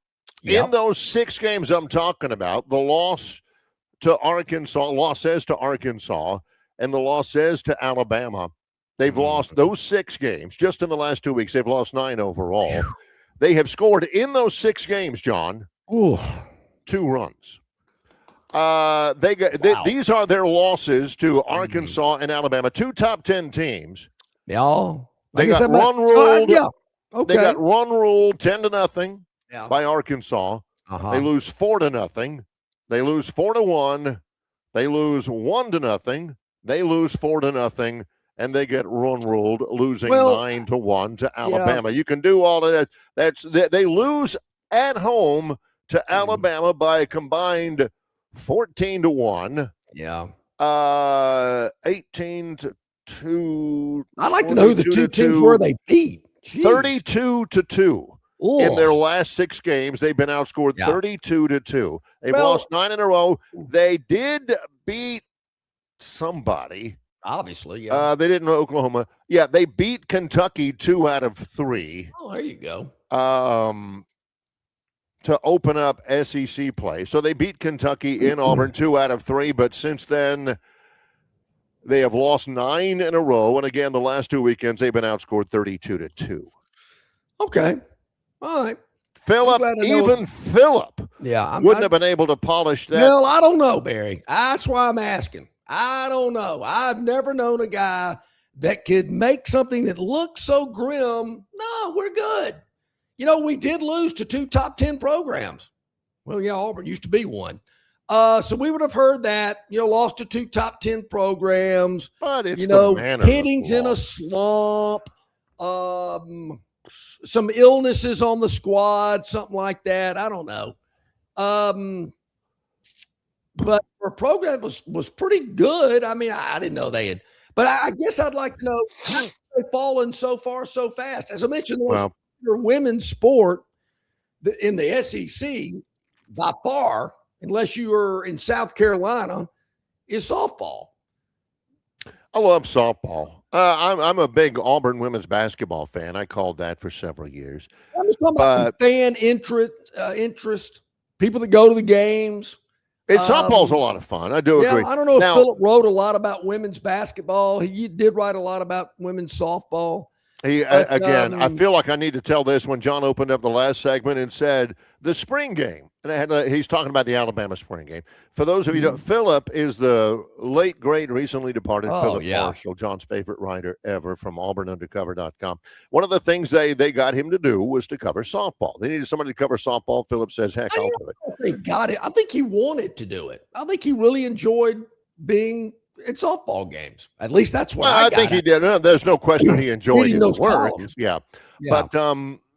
In those 6 games I'm talking about, the loss to Arkansas, and the losses to Alabama. They've lost those 6 games just in the last 2 weeks. They've lost 9 overall. They have scored in those 6 games, John, 2 runs. These are their losses to Arkansas and Alabama, 2 top 10 teams. They got run ruled. They got run ruled 10-0 by Arkansas. They lose 4-0. They lose 4-1. They lose 1-0. They lose 4-0. And they get run ruled, losing 9-1 to Alabama. You can do all of that. They lose at home to Alabama by a combined 14-1. 18-2. I'd like to know who the 2 teams were they beat. 32-2. In their last 6 games, they've been outscored 32-2. They've lost 9 in a row. They did beat somebody. Obviously, they didn't know Oklahoma. Yeah, they beat Kentucky 2 out of 3. Oh, there you go. To open up SEC play. So they beat Kentucky in Auburn 2 out of 3, but since then they have lost 9 in a row. And again, the last 2 weekends they've been outscored 32-2. Okay. All right. Philip wouldn't have been able to polish that. Well, I don't know, Barry. That's why I'm asking. I don't know. I've never known a guy that could make something that looks so grim. No, we're good. We did lose to 2 top 10 programs. Well, Auburn used to be one. So we would have heard that, lost to 2 top 10 programs. But it's the manner hitting's in a slump. Some illnesses on the squad, something like that. I don't know. But our program was pretty good. I mean, I didn't know they had, but I guess I'd like to know how they've fallen so far so fast. As I mentioned, your women's sport in the SEC by far, unless you are in South Carolina, is softball. I love softball. I'm a big Auburn women's basketball fan. I called that for several years. I'm just talking about fan interest, people that go to the games. Softball's a lot of fun. I do agree. I don't know if Philip wrote a lot about women's basketball. He did write a lot about women's softball. I feel like I need to tell this when John opened up the last segment and said the spring game. And he's talking about the Alabama spring game. For those of you who don't, Philip is the late, great, recently departed Philip Marshall, John's favorite writer ever from AuburnUndercover.com. One of the things they got him to do was to cover softball. They needed somebody to cover softball. Philip says, heck, I'll do it. They got it. I think he wanted to do it. I think he really enjoyed being at softball games. At least that's what I think he did. There's no question he enjoyed his work. Yeah. But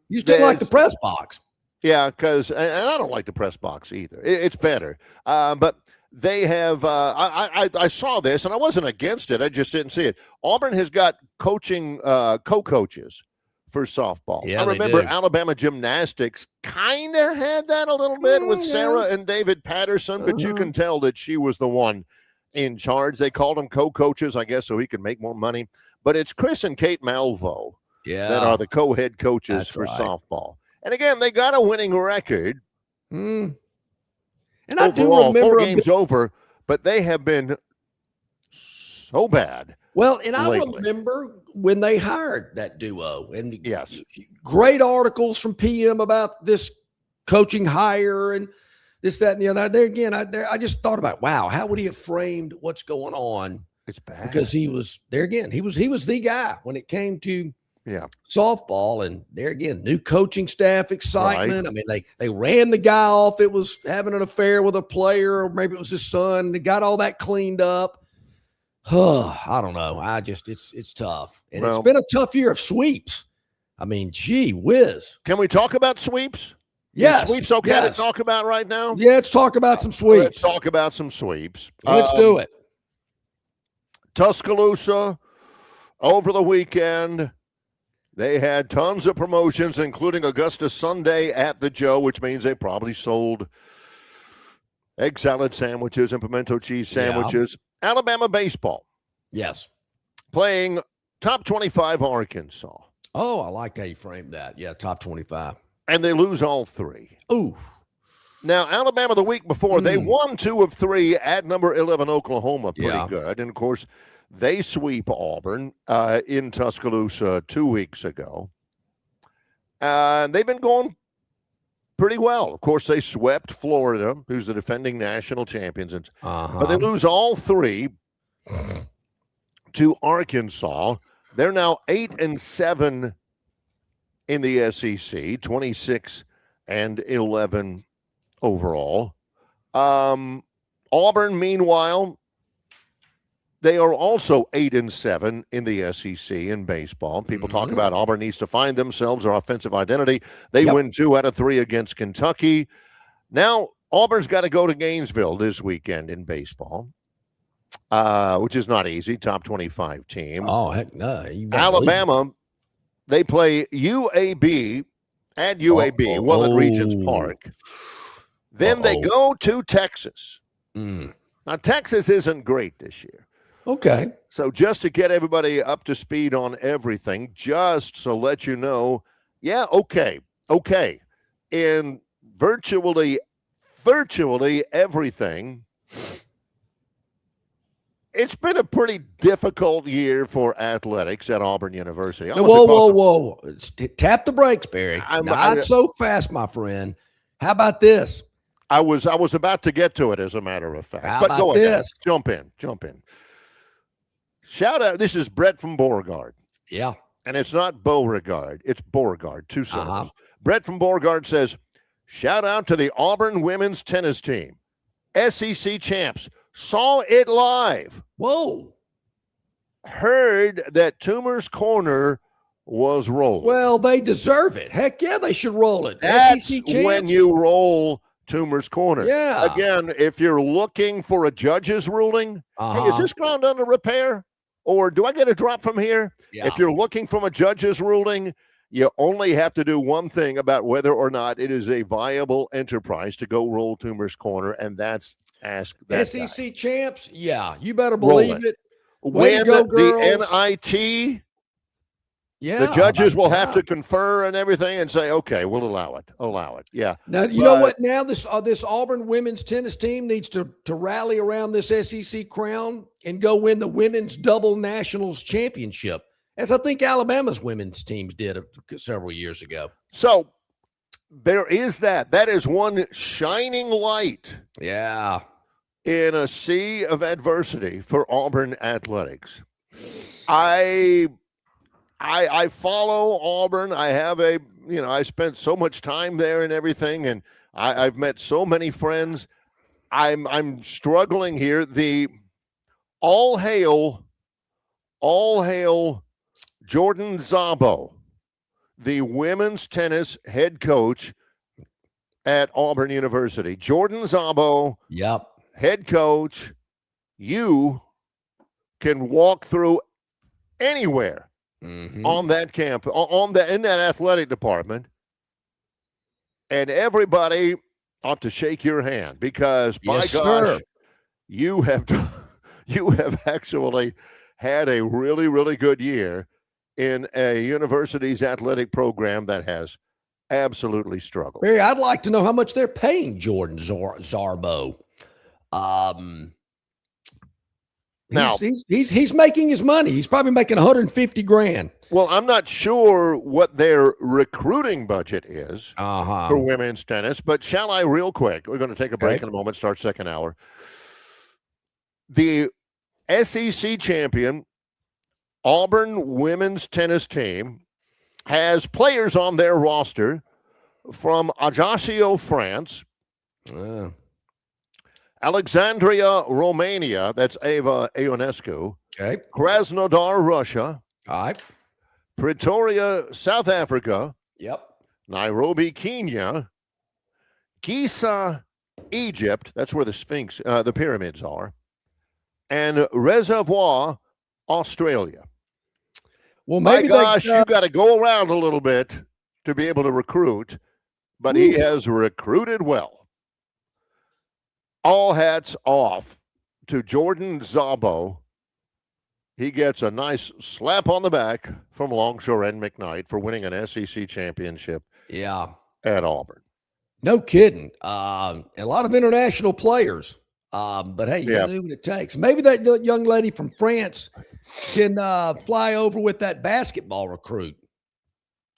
you still like the press box. Yeah, because and I don't like the press box either. It's better. But they have I saw this and I wasn't against it. I just didn't see it. Auburn has got coaching co-coaches for softball. Yeah, I remember Alabama gymnastics kind of had that a little bit with Sarah and David Patterson, but you can tell that she was the one in charge. They called them co-coaches, I guess, so he could make more money. But it's Chris and Kate Malvo that are the co-head coaches for softball. And again, they got a winning record. And overall, I do remember 4 games over, but they have been so bad. Well, and I lately. remember when they hired that duo, and yes, great articles from PM about this coaching hire and this, that, and the other. There again, I just thought about, wow, how would he have framed what's going on? It's bad because he was there again. He was the guy when it came to softball, and there again, new coaching staff, excitement. Right. I mean, they ran the guy off. It was having an affair with a player, or maybe it was his son. They got all that cleaned up. I don't know. It's tough. And it's been a tough year of sweeps. I mean, gee whiz. Can we talk about sweeps? Yes. Sweeps okay to talk about right now? Yeah, let's talk about some sweeps. Let's talk about some sweeps. Let's do it. Tuscaloosa, over the weekend, they had tons of promotions, including Augusta Sunday at the Joe, which means they probably sold egg salad sandwiches and pimento cheese sandwiches. Yeah. Alabama baseball. Yes. Playing top 25 Arkansas. Oh, I like how you framed that. Yeah, top 25. And they lose all three. Ooh. Now, Alabama the week before, they won 2 of 3 at number 11 Oklahoma. Pretty good. And, of course, they sweep Auburn in Tuscaloosa 2 weeks ago. And they've been going pretty well. Of course, they swept Florida, who's the defending national champions. But they lose all 3 to Arkansas. They're now 8-7 in the SEC, 26-11 overall. Auburn, meanwhile, they are also 8-7 in the SEC in baseball. People talk about Auburn needs to find themselves, their offensive identity. They win 2 out of 3 against Kentucky. Now, Auburn's got to go to Gainesville this weekend in baseball, which is not easy. Top 25 team. Oh, heck no. Alabama, they play UAB at UAB, Willett Regents Park. Then they go to Texas. Now, Texas isn't great this year. Okay. So just to get everybody up to speed on everything, just to let you know, okay. In virtually everything, it's been a pretty difficult year for athletics at Auburn University. Whoa. Tap the brakes, Barry. Not so fast, my friend. How about this? I was about to get to it, as a matter of fact. How about this? Jump in. Shout out. This is Brett from Beauregard. Yeah. And it's not Beauregard. It's Beauregard, 2 syllables. Brett from Beauregard says, shout out to the Auburn women's tennis team. SEC champs. Saw it live. Whoa. Heard that Toomer's Corner was rolled. Well, they deserve it. Heck yeah, they should roll it. That's when you roll Toomer's Corner. Yeah. Again, if you're looking for a judge's ruling, hey, is this ground under repair? Or do I get a drop from here? Yeah. If you're looking from a judge's ruling, you only have to do one thing about whether or not it is a viable enterprise to go roll Toomer's Corner, and that's ask that SEC guy. champs, you better believe it. When the NIT, the judges will have to confer and everything and say, okay, we'll allow it. Yeah. Now, you know what? Now this Auburn women's tennis team needs to rally around this SEC crown and go win the women's double nationals championship, as I think Alabama's women's teams did several years ago. So there is that. That is one shining light. Yeah. In a sea of adversity for Auburn athletics. I follow Auburn. I have I spent so much time there and everything, and I've met so many friends. I'm struggling here. The all hail Jordan Szabo, the women's tennis head coach at Auburn University. Jordan Szabo. Yep. Head coach, you can walk through anywhere on that camp, in that athletic department, and everybody ought to shake your hand because, by gosh, you have actually had a really, really good year in a university's athletic program that has absolutely struggled. Barry, I'd like to know how much they're paying Jordan Szabo. Now he's making his money. He's probably making $150,000. Well, I'm not sure what their recruiting budget is for women's tennis, but shall I real quick? We're going to take a break in a moment, start second hour. The SEC champion Auburn women's tennis team has players on their roster from Ajaccio, France, Alexandria, Romania. That's Eva Ionescu. Okay. Krasnodar, Russia. All right. Pretoria, South Africa. Yep. Nairobi, Kenya. Giza, Egypt. That's where the Sphinx, the pyramids are. And Reservoir, Australia. Well, maybe my gosh, you got to go around a little bit to be able to recruit, but he has recruited well. All hats off to Jordan Szabo. He gets a nice slap on the back from Longshore and McKnight for winning an SEC championship. Yeah, at Auburn. No kidding. A lot of international players. But hey, you gotta do what it takes. Maybe that young lady from France can fly over with that basketball recruit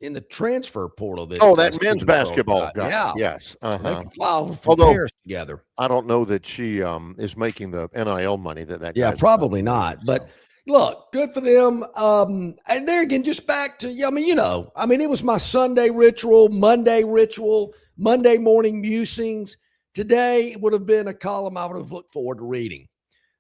in the transfer portal. That men's basketball guy. Yeah. Yes. They can fly over from Paris together. I don't know that she is making the NIL money that Yeah, probably not. But look, good for them. And there again, just back to, it was my Sunday ritual, Monday morning musings. Today it would have been a column I would have looked forward to reading.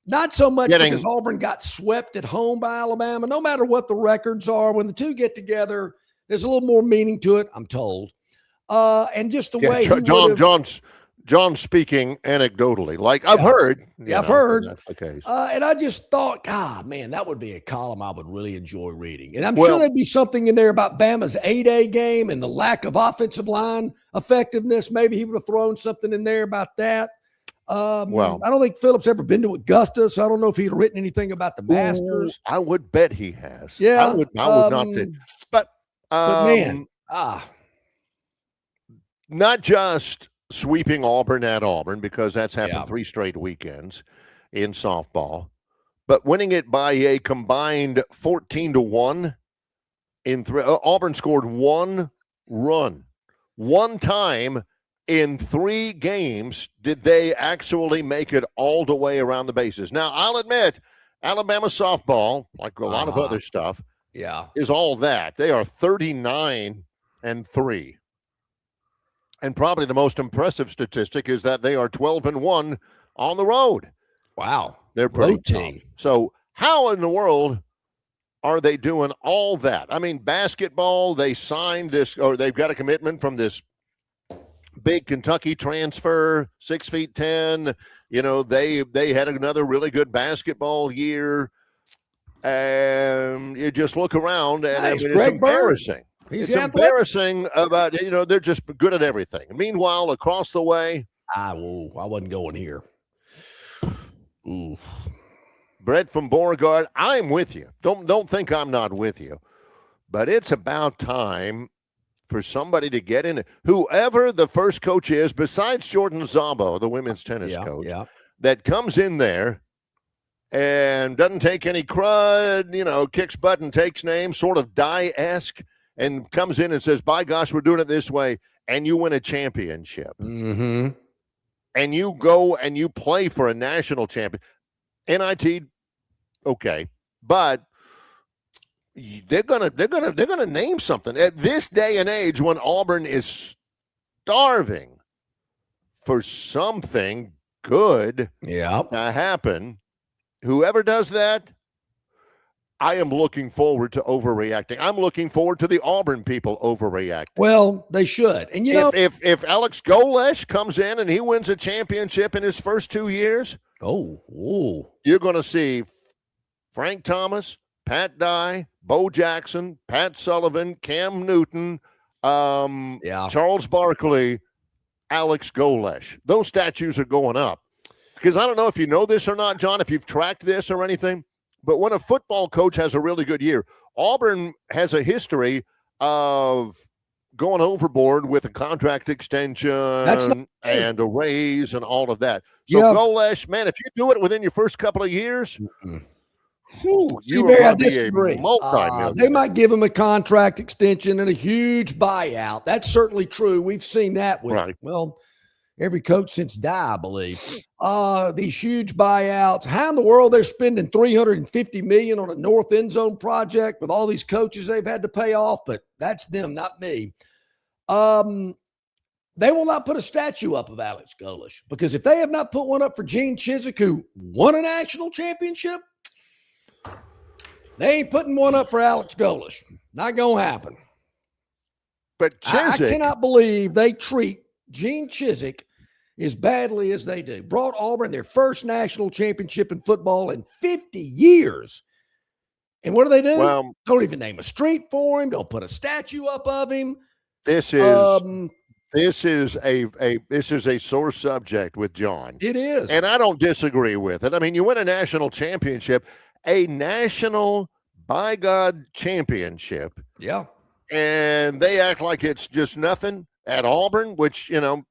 Not so much because Auburn got swept at home by Alabama. No matter what the records are, when the two get together, there's a little more meaning to it, I'm told. And just the way John's speaking anecdotally, like I've heard. Yeah, I've heard. That's the case. And I just thought, man, that would be a column I would really enjoy reading. And I'm sure there'd be something in there about Bama's A-Day game and the lack of offensive line effectiveness. Maybe he would have thrown something in there about that. I don't think Phillips ever been to Augusta, so I don't know if he'd written anything about the Masters. I would bet he has. Yeah. I would not think. But man, not just sweeping Auburn at Auburn, because that's happened 3 straight weekends in softball, but winning it by a combined 14-1 in 3. Auburn scored 1 run. One time in 3 games did they actually make it all the way around the bases. Now, I'll admit, Alabama softball, like a lot of other stuff, is all that. They are 39-3. And probably the most impressive statistic is that they are 12-1 on the road. Wow. They're pretty tough. So how in the world are they doing all that? I mean, basketball, they signed this, or they've got a commitment from this big Kentucky transfer, 6'10". They had another really good basketball year. And you just look around and it's embarrassing. It's embarrassing about, they're just good at everything. Meanwhile, across the way. I wasn't going here. Ooh. Brett from Beauregard, I'm with you. Don't think I'm not with you. But it's about time for somebody to get in it. Whoever the first coach is, besides Jordan Szabo, the women's tennis coach, that comes in there and doesn't take any crud, kicks butt and takes names, sort of die-esque, and comes in and says, by gosh, we're doing it this way, and you win a championship. Mm-hmm. And you go and you play for a national champion. NIT, okay. But they're gonna name something. At this day and age, when Auburn is starving for something good to happen, whoever does that, I am looking forward to overreacting. I'm looking forward to the Auburn people overreacting. Well, they should. And if Alex Golesh comes in and he wins a championship in his first 2 years, you're going to see Frank Thomas, Pat Dye, Bo Jackson, Pat Sullivan, Cam Newton, Charles Barkley, Alex Golesh. Those statues are going up. Because I don't know if you know this or not, John, if you've tracked this or anything, but when a football coach has a really good year, Auburn has a history of going overboard with a contract extension and a raise and all of that. So Golesh, man, if you do it within your first couple of years, you are going to be a multi-millionaire. They might give him a contract extension and a huge buyout. That's certainly true. We've seen that with, every coach since Dye, I believe. These huge buyouts. How in the world they're spending $350 million on a north end zone project with all these coaches they've had to pay off? But that's them, not me. they will not put a statue up of Alex Golesh, because if they have not put one up for Gene Chizik, who won a national championship, they ain't putting one up for Alex Golesh. Not going to happen. But Chizik, I cannot believe they treat Gene Chizik as badly as they do. Brought Auburn their first national championship in football in 50 years. And what do? Well, don't even name a street for him. Don't put a statue up of him. This is a sore subject with John. It is. And I don't disagree with it. I mean, you win a national championship, a national, by God, championship. Yeah. And they act like it's just nothing at Auburn, which, that's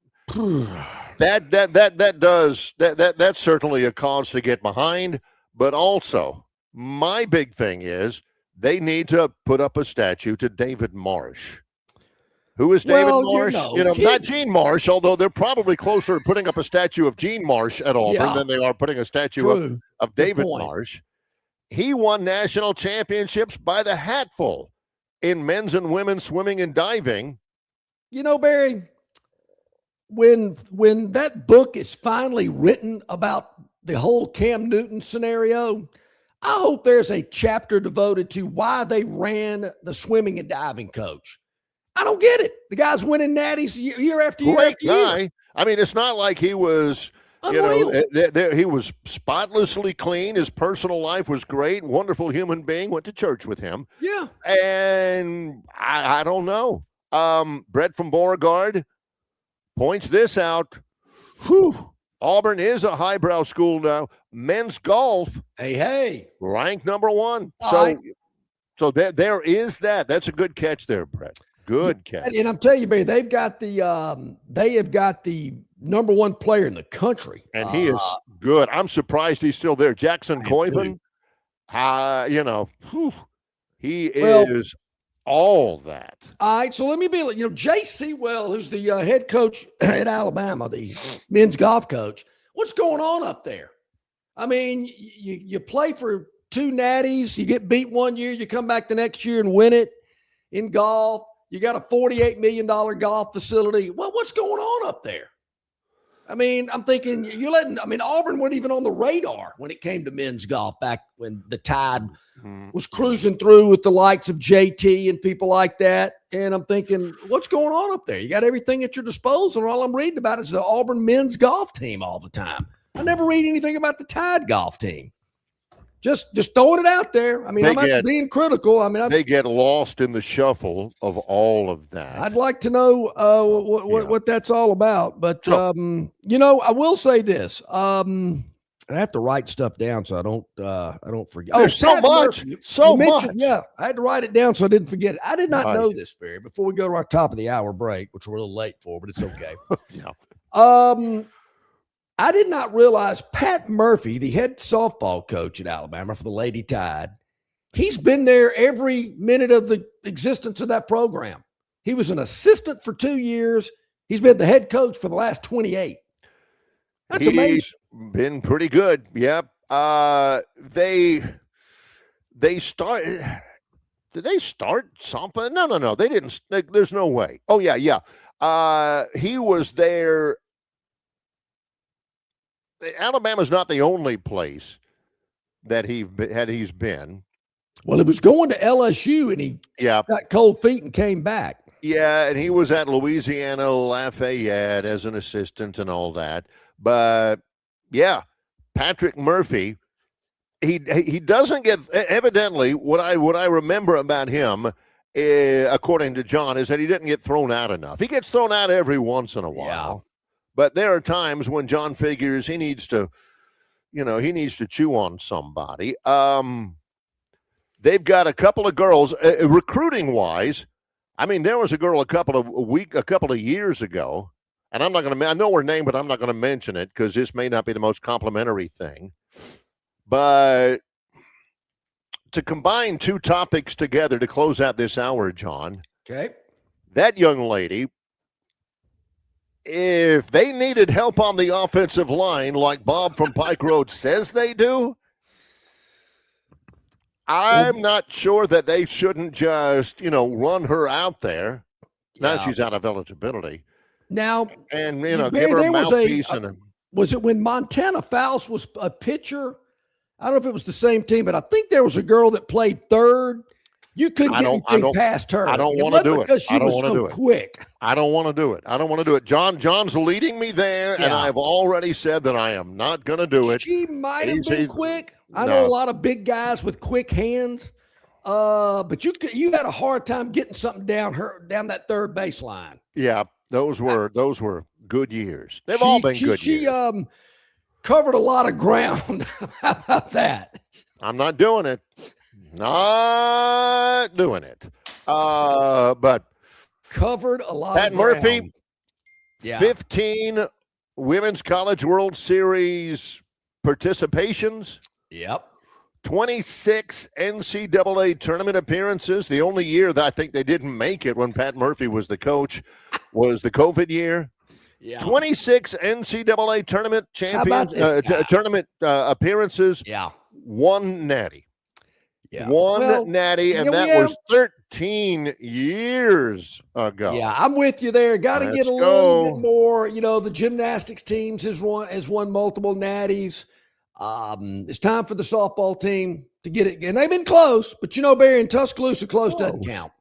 certainly a cause to get behind. But also, my big thing is they need to put up a statue to David Marsh. Who is David Marsh? Not Gene Marsh, although they're probably closer to putting up a statue of Gene Marsh at Auburn than they are putting a statue of David Marsh. He won national championships by the hatful in men's and women's swimming and diving. Barry, when that book is finally written about the whole Cam Newton scenario, I hope there's a chapter devoted to why they ran the swimming and diving coach. I don't get it. The guy's winning natties year after year after year. I mean, it's not like he was, he was spotlessly clean. His personal life was great. Wonderful human being. Went to church with him. Yeah. And I don't know. Brett from Beauregard points this out. Whew. Auburn is a highbrow school now. Men's golf. Hey. Ranked number 1. So there is that. That's a good catch there, Brett. Good catch. And I'm telling you, Barry, they have got the number 1 player in the country. And he is good. I'm surprised he's still there. Jackson Coyven, he is all that. All right, so let me be, Jay Sewell, who's the head coach at Alabama, the men's golf coach. What's going on up there? I mean, you play for 2 natties, you get beat one year, you come back the next year and win it in golf. You got a $48 million golf facility. Well, what's going on up there? I mean, I'm thinking Auburn wasn't even on the radar when it came to men's golf back when the Tide was cruising through with the likes of JT and people like that. And I'm thinking, what's going on up there? You got everything at your disposal. And all I'm reading about is the Auburn men's golf team all the time. I never read anything about the Tide golf team. Just throwing it out there. I mean, I'm not being critical. I mean, they get lost in the shuffle of all of that. I'd like to know what that's all about. But I will say this. I have to write stuff down so I don't forget. There's so much. Yeah, I had to write it down so I didn't forget it. I did not know this, Barry. Before we go to our top of the hour break, which we're a little late for, but it's okay. I did not realize Pat Murphy, the head softball coach at Alabama for the Lady Tide, he's been there every minute of the existence of that program. He was an assistant for 2 years. He's been the head coach for the last 28. That's amazing. He's been pretty good. Yep. They started. Did they start something? No. They didn't. There's no way. Oh, yeah. He was there. Alabama's not the only place that he's been. Well, he was going to LSU, and he got cold feet and came back. Yeah, and he was at Louisiana Lafayette as an assistant and all that. But, yeah, Patrick Murphy, he doesn't get – evidently, what I remember about him, according to John, is that he didn't get thrown out enough. He gets thrown out every once in a while. Yeah. But there are times when John figures he needs to chew on somebody. They've got a couple of girls, recruiting-wise. I mean, there was a girl a couple of years ago, and I'm not going to. I know her name, but I'm not going to mention it because this may not be the most complimentary thing. But to combine 2 topics together to close out this hour, John. Okay. That young lady. If they needed help on the offensive line, like Bob from Pike Road says they do, I'm not sure that they shouldn't just, run her out there. Now she's out of eligibility. Now, and give her a mouthpiece was it when Montana Fouls was a pitcher? I don't know if it was the same team, but I think there was a girl that played third. You couldn't get anything past her. I don't want to do it. Because she was so quick. I don't want to do it. I don't want to do it. John's leading me there, and I've already said that I am not going to do it. She might have been quick. I know a lot of big guys with quick hands, but you had a hard time getting something down that third baseline. Yeah, those were good years. They've all been good years. She covered a lot of ground. How about that? I'm not doing it. Not doing it. But covered a lot Pat of ground. Murphy, 15 Women's College World Series participations. Yep. 26 NCAA tournament appearances. The only year that I think they didn't make it when Pat Murphy was the coach was the COVID year. Yeah. 26 NCAA tournament appearances. Yeah. One natty. Yeah. One natty, and that was 13 years ago. Yeah, I'm with you there. Got to get a little bit more. The gymnastics teams has won multiple natties. It's time for the softball team to get it. And they've been close, but Barry, in Tuscaloosa, close doesn't count.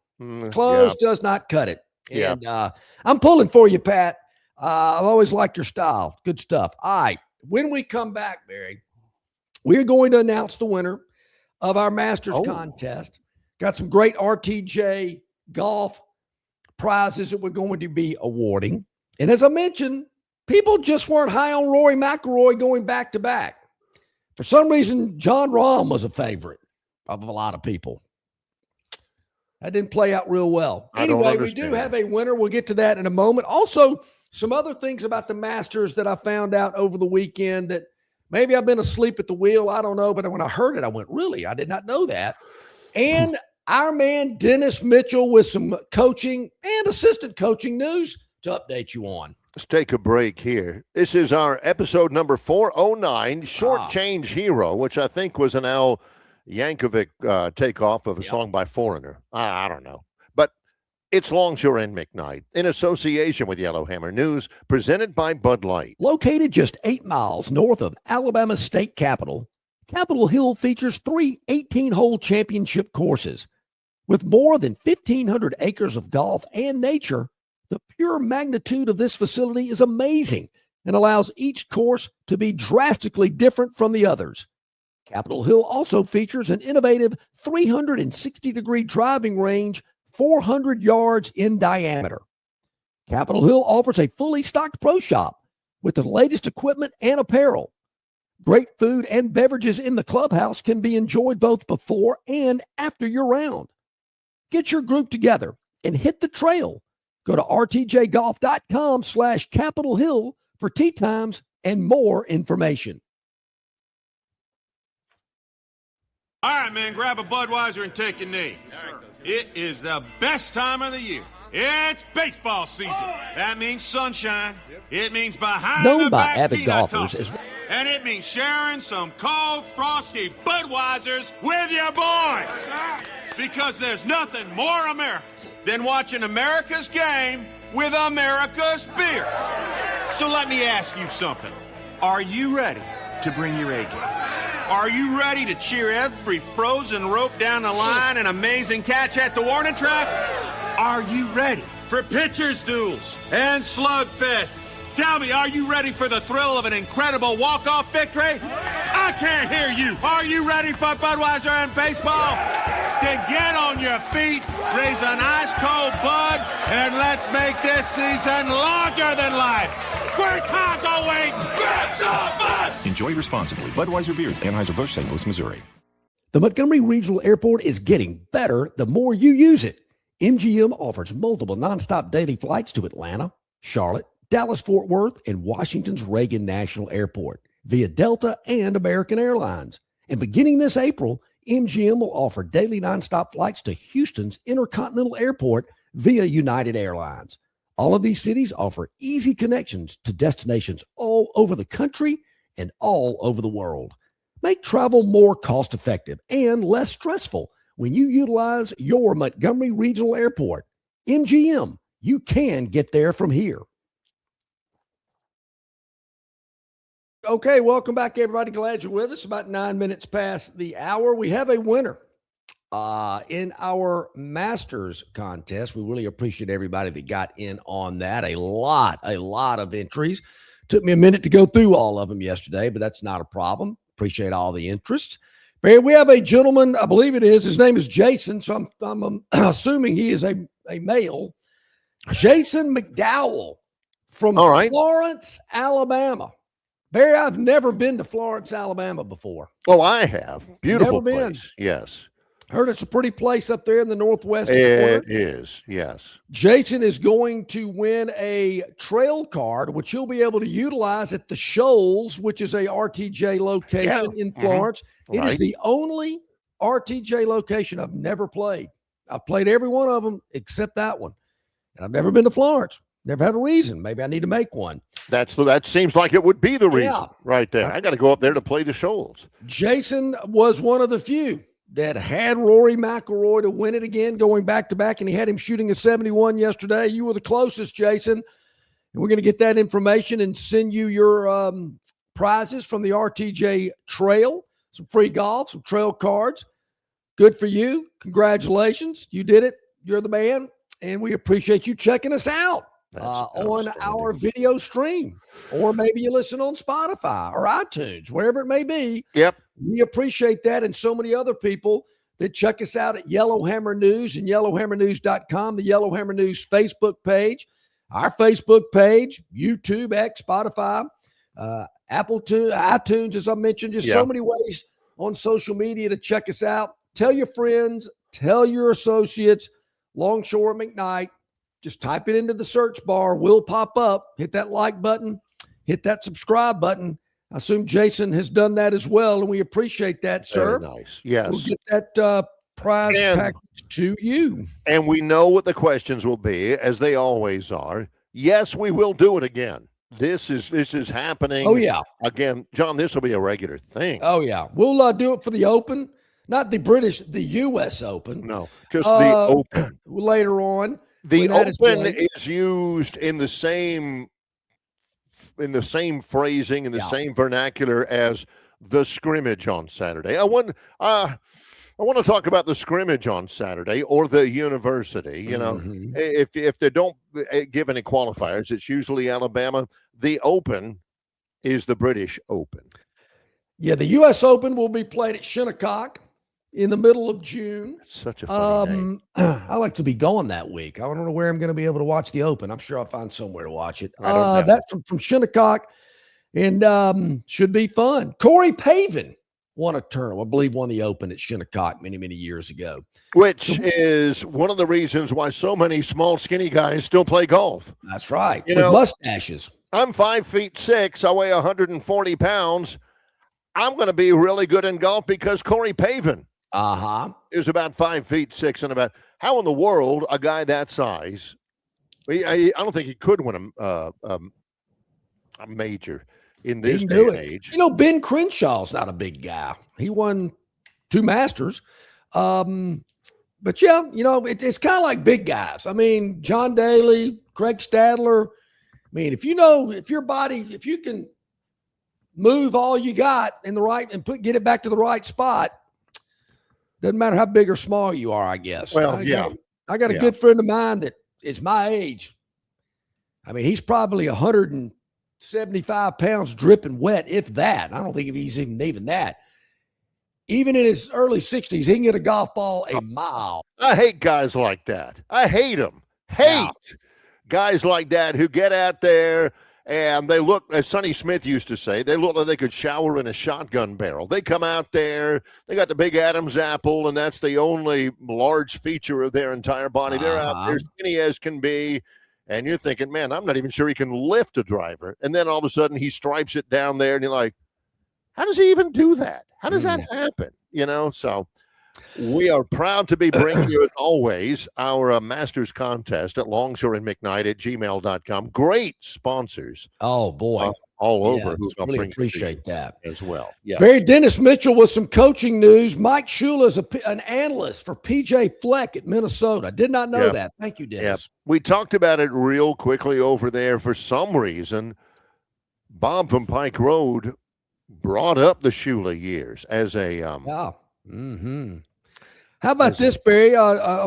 Close does not cut it. And I'm pulling for you, Pat. I've always liked your style. Good stuff. All right. When we come back, Barry, we're going to announce the winner of our Masters contest. Got some great RTJ golf prizes that we're going to be awarding. And as I mentioned, people just weren't high on Rory McIlroy going back to back. For some reason, John Rahm was a favorite of a lot of people. That didn't play out real well. Anyway, we do have a winner. We'll get to that in a moment. Also, some other things about the Masters that I found out over the weekend that maybe I've been asleep at the wheel. I don't know. But when I heard it, I went, really? I did not know that. And our man, Dennis Mitchell, with some coaching and assistant coaching news to update you on. Let's take a break here. This is our episode number 409, Short Change Hero, which I think was an Al Yankovic takeoff of a song by Foreigner. I don't know. But it's Longshore and McKnight in association with Yellowhammer News, presented by Bud Light. Located just 8 miles north of Alabama's state capital, Capitol Hill features 3 18-hole championship courses. With more than 1,500 acres of golf and nature, the pure magnitude of this facility is amazing and allows each course to be drastically different from the others. Capitol Hill also features an innovative 360-degree driving range 400 yards in diameter. Capitol Hill offers a fully stocked pro shop with the latest equipment and apparel. Great food and beverages in the clubhouse can be enjoyed both before and after your round. Get your group together and hit the trail. Go to rtjgolf.com/Capitol Hill for tee times and more information. All right, man, grab a Budweiser and take a knee. It is the best time of the year. It's baseball season. That means sunshine. It means behind Known the by back avid peanut golfers tosses. And it means sharing some cold, frosty Budweisers with your boys. Because there's nothing more American than watching America's game with America's beer. So let me ask you something. Are you ready to bring your A game? Are you ready to cheer every frozen rope down the line and amazing catch at the warning track? Are you ready for pitchers' duels and slugfests? Tell me, are you ready for the thrill of an incredible walk-off victory? I can't hear you. Are you ready for Budweiser and baseball? Then get on your feet, raise an ice-cold Bud, and let's make this season larger than life. Great times are waiting. Get some Bud! Enjoy responsibly. Budweiser Beer, Anheuser-Busch, St. Louis, Missouri. The Montgomery Regional Airport is getting better the more you use it. MGM offers multiple nonstop daily flights to Atlanta, Charlotte, Dallas-Fort Worth, and Washington's Reagan National Airport via Delta and American Airlines. And beginning this April, MGM will offer daily nonstop flights to Houston's Intercontinental Airport via United Airlines. All of these cities offer easy connections to destinations all over the country and all over the world. Make travel more cost-effective and less stressful when you utilize your Montgomery Regional Airport. MGM, you can get there from here. Okay, welcome back, everybody. Glad you're with us. About 9 minutes past the hour. We have a winner in our Masters contest. We really appreciate everybody that got in on that. A lot of entries. Took me a minute to go through all of them yesterday, but that's not a problem. Appreciate all the interest. Barry, we have a gentleman, I believe it is. His name is Jason, so I'm assuming he is a male. Jason McDowell from Florence, Alabama. Barry, I've never been to Florence, Alabama before. Oh, I have. Beautiful place. Yes. Heard it's a pretty place up there in the northwest corner. It is, yes. Jason is going to win a trail card, which he'll be able to utilize at the Shoals, which is a RTJ location in Florence. It is the only RTJ location I've never played. I've played every one of them except that one. And I've never been to Florence. Never had a reason. Maybe I need to make one. That seems like it would be the reason right there. I got to go up there to play the Shoals. Jason was one of the few that had Rory McIlroy to win it again, going back-to-back, and he had him shooting a 71 yesterday. You were the closest, Jason. And we're going to get that information and send you your prizes from the RTJ Trail, some free golf, some trail cards. Good for you. Congratulations. You did it. You're the man, and we appreciate you checking us out. On our video stream, or maybe you listen on Spotify or iTunes, wherever it may be. Yep. We appreciate that, and so many other people that check us out at Yellowhammer News and yellowhammernews.com, the Yellowhammer News Facebook page, our Facebook page, YouTube, X, Spotify, Apple iTunes, as I mentioned, just so many ways on social media to check us out. Tell your friends, tell your associates, Longshore McKnight. Just type it into the search bar. We'll pop up. Hit that like button. Hit that subscribe button. I assume Jason has done that as well, and we appreciate that, sir. Very nice. Yes. We'll get that prize package to you. And we know what the questions will be, as they always are. Yes, we will do it again. This is happening. Oh, yeah. Again, John, this will be a regular thing. Oh, yeah. We'll do it for the Open. Not the British, the U.S. Open. No, just the Open. Later on. The Open is used in the same phrasing, in the same vernacular as the scrimmage on Saturday. I want to talk about the scrimmage on Saturday or the university. You know, if they don't give any qualifiers, it's usually Alabama. The Open is the British Open. Yeah, the U.S. Open will be played at Shinnecock in the middle of June. That's such a funny name. I like to be going that week. I don't know where I'm going to be able to watch the Open. I'm sure I'll find somewhere to watch it. That's from Shinnecock, and should be fun. Corey Pavin won a tournament, I believe won the Open at Shinnecock many, many years ago. Which is one of the reasons why so many small, skinny guys still play golf. That's right. With mustaches. I'm 5'6". I weigh 140 pounds. I'm going to be really good in golf because Corey Pavin is about 5'6" and about. How in the world a guy that size? I don't think he could win a major in this day and age. You know, Ben Crenshaw's not a big guy. He won 2 Masters. But yeah, you know, it's kind of like big guys. I mean, John Daly, Craig Stadler. I mean, if you can move all you got in the right and get it back to the right spot, doesn't matter how big or small you are, I guess. Well, I got a good friend of mine that is my age. I mean, he's probably 175 pounds dripping wet, if that. I don't think he's even that. Even in his early 60s, he can get a golf ball a mile. I hate guys like that. I hate them. Guys like that who get out there and they look, as Sonny Smith used to say, they look like they could shower in a shotgun barrel. They come out there, they got the big Adam's apple, and that's the only large feature of their entire body. They're out there skinny as can be, and you're thinking, man, I'm not even sure he can lift a driver. And then all of a sudden he stripes it down there, and you're like, how does he even do that? How does that happen? You know, so we are proud to be bringing you, as always, our Masters contest at Longshore and McKnight at gmail.com. Great sponsors. Oh, boy. All over. Really appreciate that as well. Yeah. Barry, Dennis Mitchell with some coaching news. Mike Shula is an analyst for PJ Fleck at Minnesota. Did not know that. Thank you, Dennis. We talked about it real quickly over there for some reason. Bob from Pike Road brought up the Shula years as a How about this, Barry? A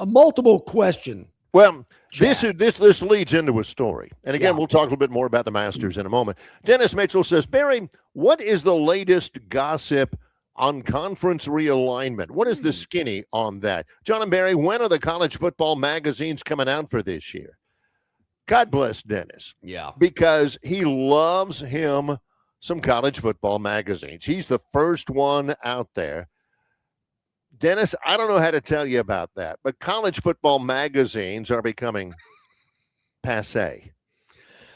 multiple question. Well, this leads into a story. And again, we'll talk a little bit more about the Masters in a moment. Dennis Mitchell says, Barry, what is the latest gossip on conference realignment? What is the skinny on that? John and Barry, when are the college football magazines coming out for this year? God bless Dennis. Yeah. Because he loves him some college football magazines. He's the first one out there. Dennis, I don't know how to tell you about that, but college football magazines are becoming passé.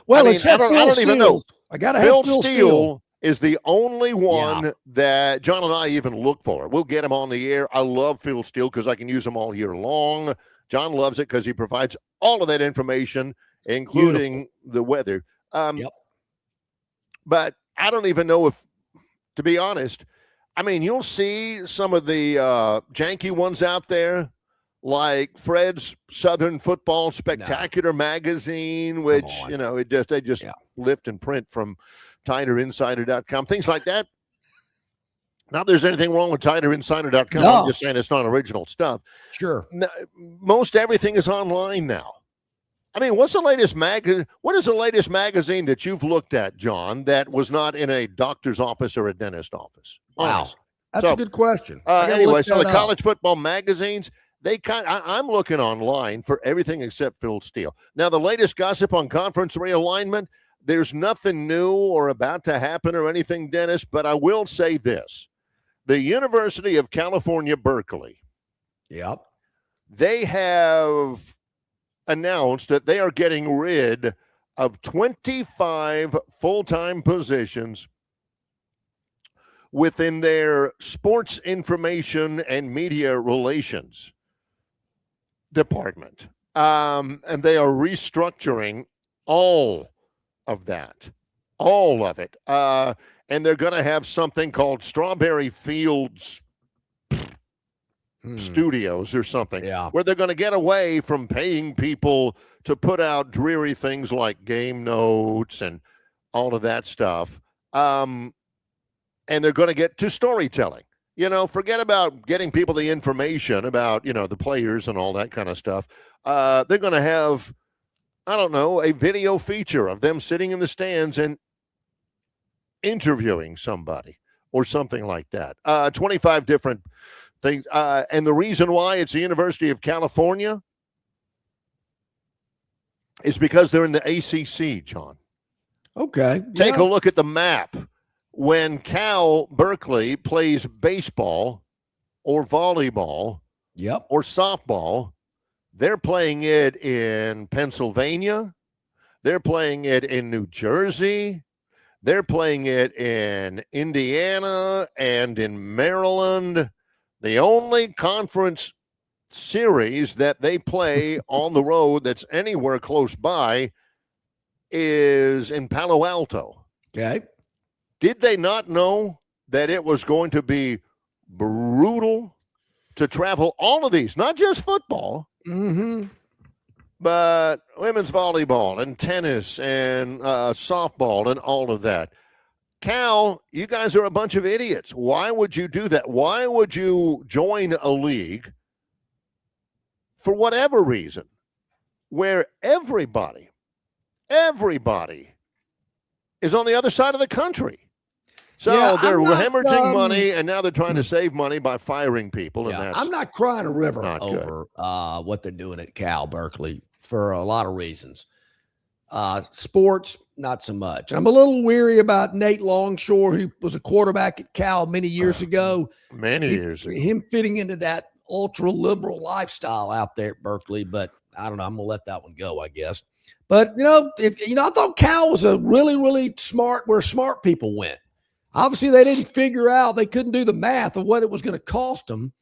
Well, I don't even know. I got to have Phil Steele is the only one that John and I even look for. We'll get him on the air. I love Phil Steele because I can use him all year long. John loves it because he provides all of that information, including the weather. But I don't even know if, to be honest, I mean, you'll see some of the janky ones out there, like Fred's Southern Football Spectacular magazine, which, they just lift and print from TiderInsider.com, things like that. Not that there's anything wrong with TiderInsider.com. No. I'm just saying it's not original stuff. Sure. Most everything is online now. I mean, what is the latest magazine that you've looked at, John, that was not in a doctor's office or a dentist office? Wow. That's a good question. Anyway, so the college football magazines, I'm looking online for everything except Phil Steele. Now, the latest gossip on conference realignment, there's nothing new or about to happen or anything, Dennis, but I will say this. The University of California, Berkeley. Yep. They have announced that they are getting rid of 25 full-time positions within their sports information and media relations department. And they are restructuring all of that, all of it. And they're going to have something called Strawberry Fields Studios or something, where they're going to get away from paying people to put out dreary things like game notes and all of that stuff. And they're going to get to storytelling. Forget about getting people the information about, the players and all that kind of stuff. They're going to have, a video feature of them sitting in the stands and interviewing somebody or something like that. 25 different things. And the reason why it's the University of California is because they're in the ACC, John. Okay. Take a look at the map. When Cal Berkeley plays baseball or volleyball or softball, they're playing it in Pennsylvania. They're playing it in New Jersey. They're playing it in Indiana and in Maryland. The only conference series that they play on the road that's anywhere close by is in Palo Alto. Okay. Did they not know that it was going to be brutal to travel all of these, not just football, but women's volleyball and tennis and softball and all of that? Cal, you guys are a bunch of idiots. Why would you do that? Why would you join a league for whatever reason where everybody is on the other side of the country? So they're hemorrhaging money, and now they're trying to save money by firing people. And that's I'm not crying a river over what they're doing at Cal Berkeley for a lot of reasons. Sports, not so much. I'm a little weary about Nate Longshore, who was a quarterback at Cal many years ago. Him fitting into that ultra-liberal lifestyle out there at Berkeley, but I don't know. I'm going to let that one go, I guess. But, I thought Cal was a really, really where smart people went. Obviously, they didn't figure out, they couldn't do the math of what it was going to cost them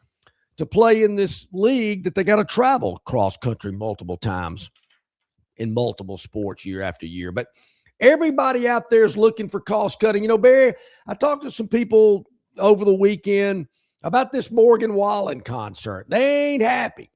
to play in this league that they got to travel cross country multiple times in multiple sports year after year. But everybody out there is looking for cost cutting. Barry, I talked to some people over the weekend about this Morgan Wallen concert. They ain't happy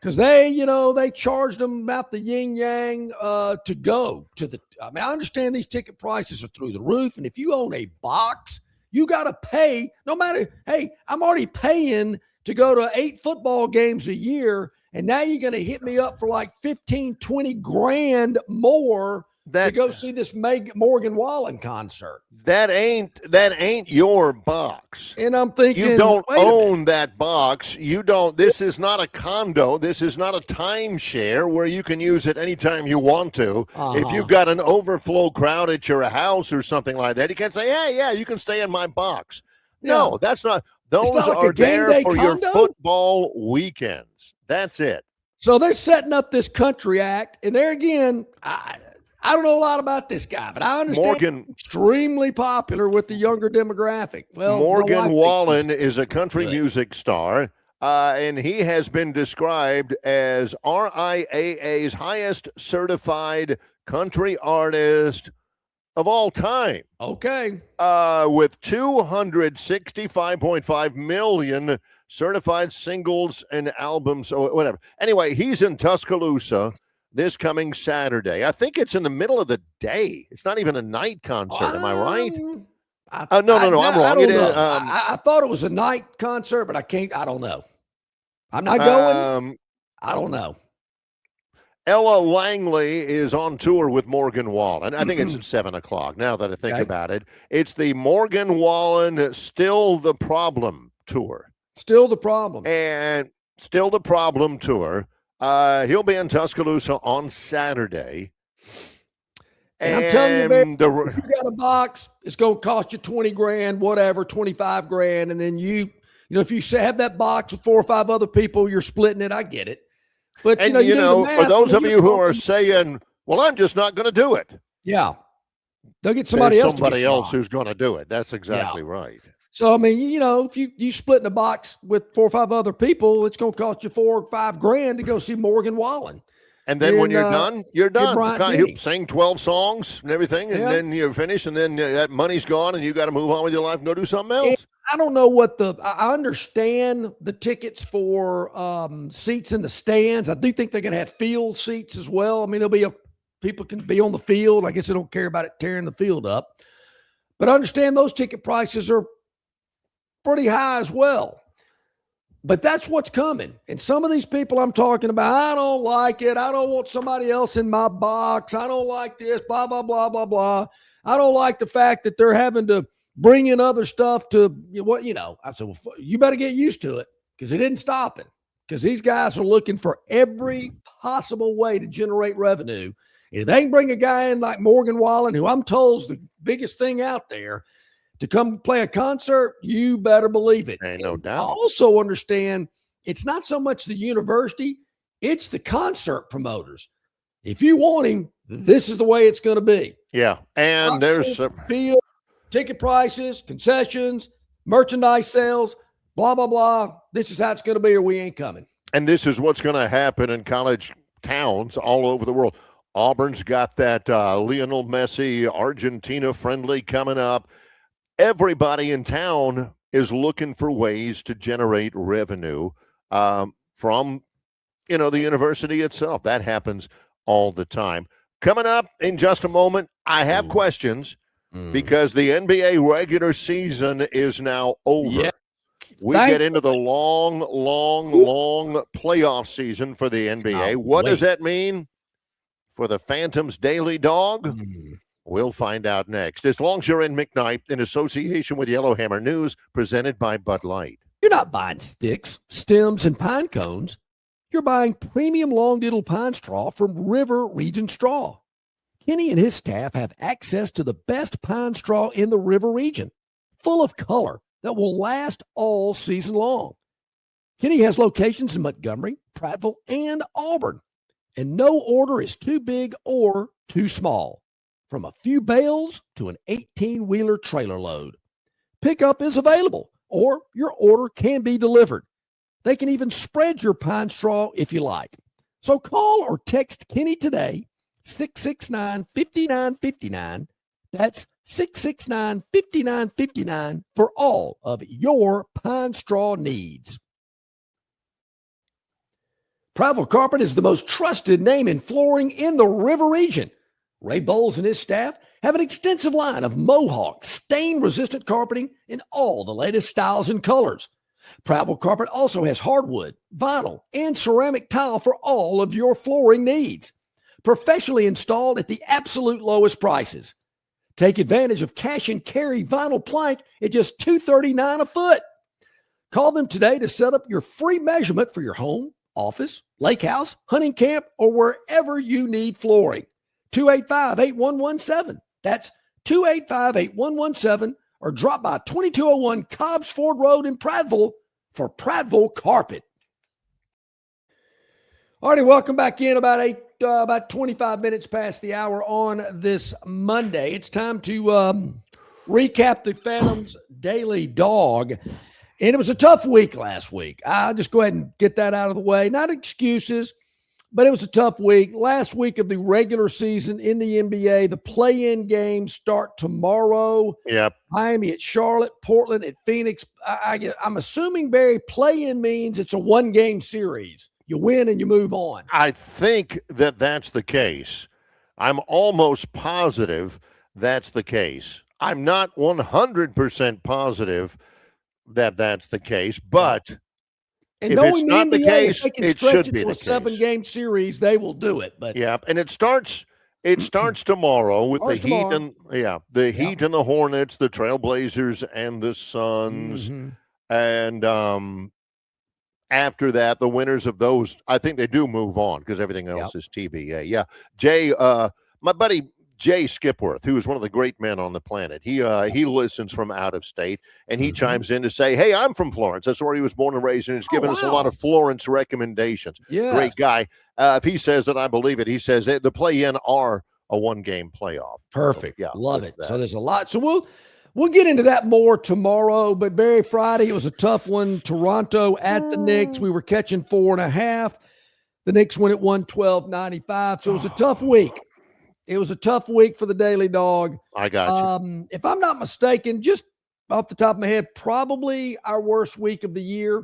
Because they charged them about the yin yang to go to the. I mean, I understand these ticket prices are through the roof, and if you own a box, you got to pay. No matter, hey, I'm already paying to go to 8 football games a year, and now you're going to hit me up for like 15, 20 grand more to go see this Morgan Wallen concert. That ain't your box. And I'm thinking, you don't own that box. You don't. This is not a condo. This is not a timeshare where you can use it anytime you want to. If you've got an overflow crowd at your house or something like that, you can't say, "Hey, yeah, you can stay in my box." No, that's not. Those are there for your football weekends. That's it. So they're setting up this country act, and there again, I don't know a lot about this guy, but I understand he's extremely popular with the younger demographic. Well, Morgan Wallen is a country music star, and he has been described as RIAA's highest certified country artist of all time. Okay. With 265.5 million certified singles and albums or whatever. Anyway, he's in Tuscaloosa this coming Saturday. I think it's in the middle of the day. It's not even a night concert. Am I right? No. I'm wrong. It is. I thought it was a night concert, but I don't know. I'm not going. I don't know. Ella Langley is on tour with Morgan Wallen. I think it's at 7:00 now that I think about it. It's the Morgan Wallen Still the Problem tour. Still the Problem. And Still the Problem tour. He'll be in Tuscaloosa on Saturday. And I'm telling you, man, if you got a box, it's going to cost you 20 grand, whatever, 25 grand. And then if you have that box with 4 or 5 other people, you're splitting it. I get it. But, for those of you who are saying, well, I'm just not going to do it. Yeah. They'll get somebody else who's going to do it. That's exactly right. So, I mean, if you split in a box with 4 or 5 other people, it's going to cost you 4 or 5 grand to go see Morgan Wallen. And then when you're done, you're done. He'll sing 12 songs and everything, and then you're finished, and then that money's gone, and you got to move on with your life and go do something else. And I don't know I understand the tickets for seats in the stands. I do think they're going to have field seats as well. I mean, people can be on the field. I guess they don't care about it tearing the field up. But I understand those ticket prices are pretty high as well. But that's what's coming. And some of these people I'm talking about, I don't like it. I don't want somebody else in my box. I don't like this, blah, blah, blah, blah, blah. I don't like the fact that they're having to bring in other stuff to what, I said, well, you better get used to it because it didn't stop it. Because these guys are looking for every possible way to generate revenue. If they can bring a guy in like Morgan Wallen, who I'm told is the biggest thing out there, to come play a concert, you better believe it. Ain't no doubt. I also understand it's not so much the university, it's the concert promoters. If you want him, this is the way it's going to be. Yeah, and there's field, ticket prices, concessions, merchandise sales, blah, blah, blah. This is how it's going to be or we ain't coming. And this is what's going to happen in college towns all over the world. Auburn's got that Lionel Messi Argentina friendly coming up. Everybody in town is looking for ways to generate revenue from, the university itself. That happens all the time. Coming up in just a moment, I have questions because the NBA regular season is now over. Yeah. We get into the long playoff season for the NBA. What does that mean for the Phantoms Daily Dog? We'll find out next. It's Longshore McKnight in association with Yellowhammer News, presented by Bud Light. You're not buying sticks, stems, and pine cones. You're buying premium long-diddle pine straw from River Region Straw. Kenny and his staff have access to the best pine straw in the River Region, full of color that will last all season long. Kenny has locations in Montgomery, Prattville, and Auburn, and no order is too big or too small. From a few bales to an 18-wheeler trailer load. Pickup is available, or your order can be delivered. They can even spread your pine straw if you like. So call or text Kenny today, 669-5959. That's 669-5959 for all of your pine straw needs. Prattville Carpet is the most trusted name in flooring in the River region. Ray Bowles and his staff have an extensive line of Mohawk, stain-resistant carpeting in all the latest styles and colors. Prattville Carpet also has hardwood, vinyl, and ceramic tile for all of your flooring needs. Professionally installed at the absolute lowest prices. Take advantage of cash and carry vinyl plank at just $239 a foot. Call them today to set up your free measurement for your home, office, lake house, hunting camp, or wherever you need flooring. 285-8117. That's 285-8117, or drop by 2201 Cobbs Ford Road in Prattville for Prattville Carpet. All righty, welcome back in about 25 minutes past the hour on this Monday. It's time to recap the Phantoms Daily Dog. And it was a tough week last week. I'll just go ahead and get that out of the way. Not excuses, but it was a tough week. Last week of the regular season in the NBA, the play-in games start tomorrow. Yep. Miami at Charlotte, Portland at Phoenix. I'm assuming, Barry, play-in means it's a one-game series. You win and you move on. I think that that's the case. I'm almost positive that's the case. I'm not 100% positive that that's the case, but and if it's not the case, it should be the case. A 7-game series, they will do it. But yeah, and it starts tomorrow with the Heat and Heat and the Hornets, the Trailblazers and the Suns, and after that, the winners of those, I think they do move on because everything else is TBA. Yeah, Jay, my buddy Jay Skipworth, who is one of the great men on the planet, he listens from out of state, and he chimes in to say, hey, I'm from Florence. That's where he was born and raised, and he's given us a lot of Florence recommendations. Yeah. Great guy. If he says that, I believe it. He says the play-in are a one-game playoff. Perfect. So, love it. So there's a lot. So we'll get into that more tomorrow, but Barry, Friday, it was a tough one. Toronto at the Knicks. We were catching 4.5. The Knicks win at 112.95. So it was a tough week. It was a tough week for the Daily Dog. I got you. If I'm not mistaken, just off the top of my head, probably our worst week of the year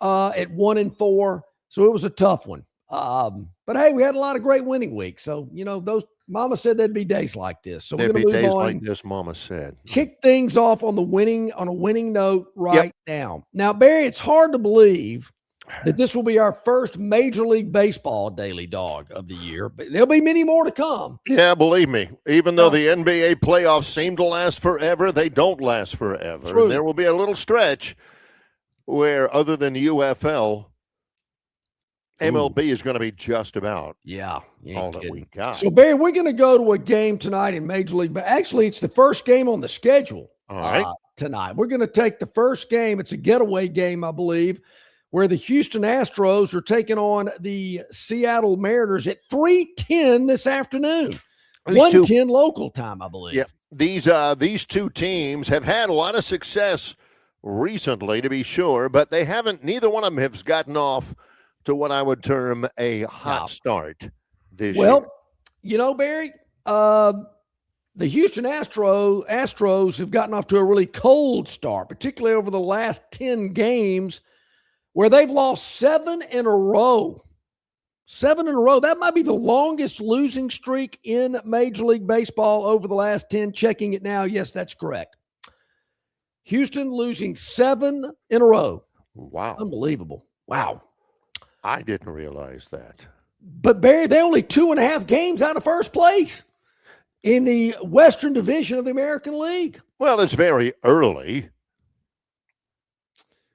at 1-4. So it was a tough one. But hey, we had a lot of great winning weeks. So, those Mama said there'd be days like this. So we're going to move on. Days like this, Mama said. Kick things off on a winning note right now. Now, Barry, it's hard to believe that this will be our first Major League Baseball Daily Dog of the year, but there'll be many more to come. Yeah, believe me. Even though the NBA playoffs seem to last forever, they don't last forever. True. And there will be a little stretch where, other than UFL, MLB is going to be just about all that we got. So, Barry, we're going to go to a game tonight in Major League. But actually, it's the first game on the schedule tonight. We're going to take the first game. It's a getaway game, I believe, where the Houston Astros are taking on the Seattle Mariners at 3:10 this afternoon. 1:10 local time, I believe. Yeah, these two teams have had a lot of success recently, to be sure, but they haven't. Neither one of them has gotten off to what I would term a hot start this year. Well, Barry, the Houston Astros have gotten off to a really cold start, particularly over the last 10 games, where they've lost 7 in a row. 7 in a row. That might be the longest losing streak in Major League Baseball over the last 10. Checking it now. Yes, that's correct. Houston losing 7 in a row. Wow. Unbelievable. Wow. I didn't realize that. But, Barry, they're only 2.5 games out of first place in the Western Division of the American League. Well, it's very early.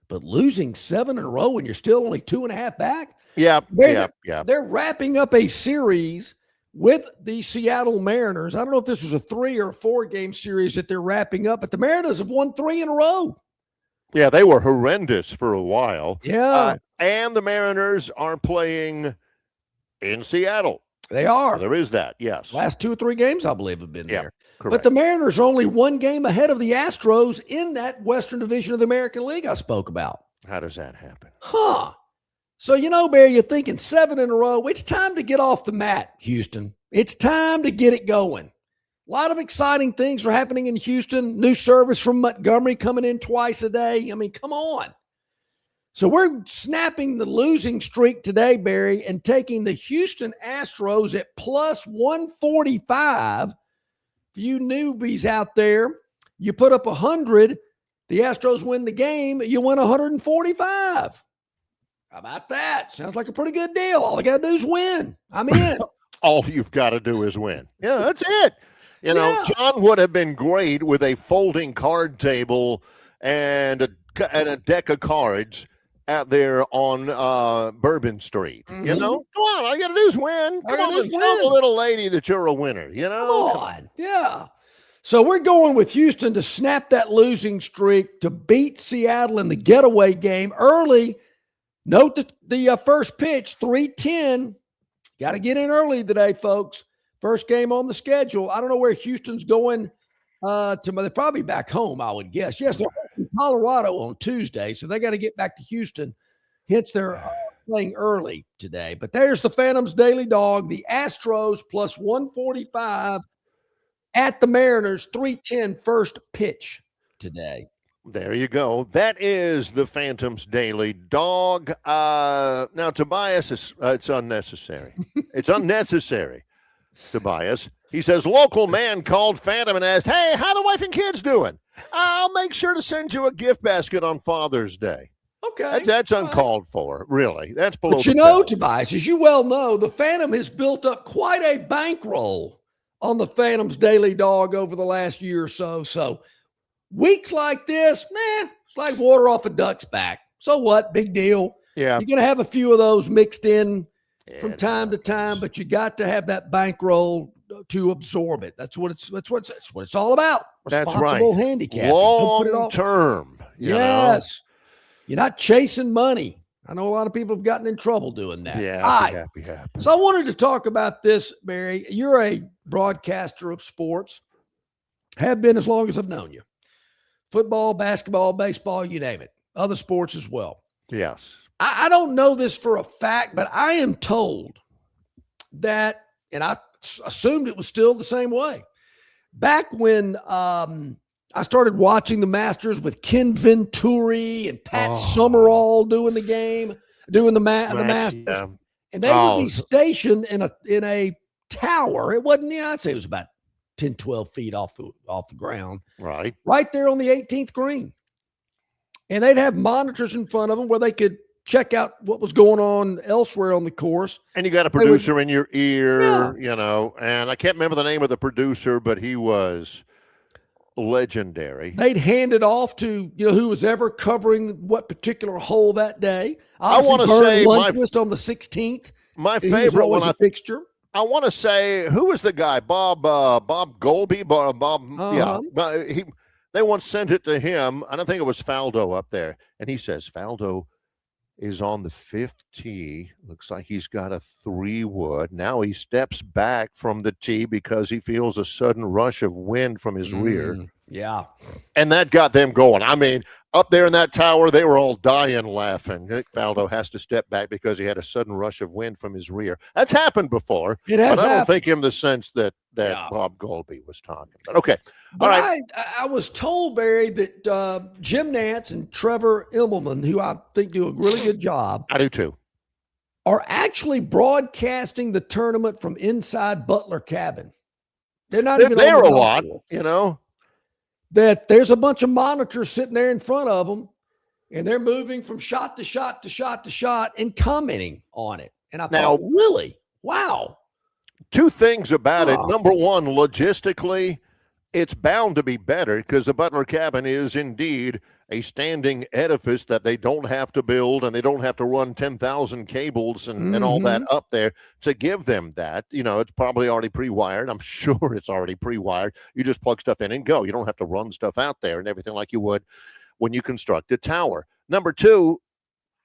But losing 7 in a row when you're still only 2.5 back? Yeah. They're wrapping up a series with the Seattle Mariners. I don't know if this was a 3 or 4 game series that they're wrapping up, but the Mariners have won 3 in a row. Yeah, they were horrendous for a while. Yeah. And the Mariners are playing in Seattle. They are. So there is that, yes. Last 2 or 3 games, I believe, have been there. Correct. But the Mariners are only 1 game ahead of the Astros in that Western Division of the American League I spoke about. How does that happen? So, Barry, you're thinking 7 in a row. It's time to get off the mat, Houston. It's time to get it going. A lot of exciting things are happening in Houston. New service from Montgomery coming in twice a day. I mean, come on. So we're snapping the losing streak today, Barry, and taking the Houston Astros at plus 145. For you newbies out there, you put up 100, the Astros win the game, you win 145. How about that? Sounds like a pretty good deal. All I got to do is win. I'm in. All you've got to do is win. Yeah, that's it. You know, John would have been great with a folding card table and a deck of cards out there on Bourbon Street. Mm-hmm. You know, come on, all you got to do is win. Come on, tell the little lady that you're a winner. You know, come on. Yeah. So we're going with Houston to snap that losing streak, to beat Seattle in the getaway game early. Note that the first pitch, 3:10. Got to get in early today, folks. First game on the schedule. I don't know where Houston's going they're probably back home, I would guess. Yes, they're in Colorado on Tuesday, so they got to get back to Houston. Hence, they're playing early today. But there's the Phantoms Daily Dog, the Astros plus 145 at the Mariners, 3:10 first pitch today. There you go. That is the Phantoms Daily Dog. Now, Tobias, it's unnecessary. It's unnecessary, Tobias. He says, local man called Phantom and asked, hey, how the wife and kids doing? I'll make sure to send you a gift basket on Father's Day. Okay. That's uncalled for, really. That's below But you know, Tobias, as you well know, the Phantom has built up quite a bankroll on the Phantom's Daily Dog over the last year or so. So weeks like this, man, it's like water off a duck's back. So what? Big deal. Yeah. You're going to have a few of those mixed in from time to time, but you got to have that bankroll to absorb it. That's what it's all about. That's right. Handicapping. Long term. Yes. You're not chasing money. I know a lot of people have gotten in trouble doing that. Yeah. Happy. So I wanted to talk about this, Barry. You're a broadcaster of sports. Have been as long as I've known you. Football, basketball, baseball, you name it. Other sports as well. Yes. I don't know this for a fact, but I am told that, and I assumed it was still the same way. Back when I started watching the Masters with Ken Venturi and Pat Summerall doing the game, doing the Masters. Yeah. And they would be stationed in a tower. It wasn't, I'd say it was about 10, 12 feet off the ground. Right there on the 18th green. And they'd have monitors in front of them where they could check out what was going on elsewhere on the course. And you got a producer in your ear, you know, and I can't remember the name of the producer, but he was legendary. They'd hand it off to, who was ever covering what particular hole that day. I want to say Lundquist on the 16th. My favorite one, fixture. I want to say, who was the guy? Bob Golby? They once sent it to him. I don't think it was Faldo up there. And he says, Faldo is on the 5th tee. Looks like he's got a 3-wood. Now he steps back from the tee because he feels a sudden rush of wind from his rear. Yeah. And that got them going. I mean, up there in that tower, they were all dying laughing. Faldo has to step back because he had a sudden rush of wind from his rear. That's happened before. It has but I don't happened. think in the sense that Bob Golby was talking about. Okay. All right. I was told, Barry, that Jim Nantz and Trevor Immelman, who I think do a really good job. I do too. Are actually broadcasting the tournament from inside Butler Cabin. They're not even there a lot, That there's a bunch of monitors sitting there in front of them, and they're moving from shot to shot to shot to shot and commenting on it. And I thought, really? Wow. Two things about it. Number one, logistically, it's bound to be better because the Butler Cabin is indeed a standing edifice that they don't have to build and they don't have to run 10,000 cables and all that up there to give them that. It's probably already pre-wired. I'm sure it's already pre-wired. You just plug stuff in and go. You don't have to run stuff out there and everything like you would when you construct a tower. Number two,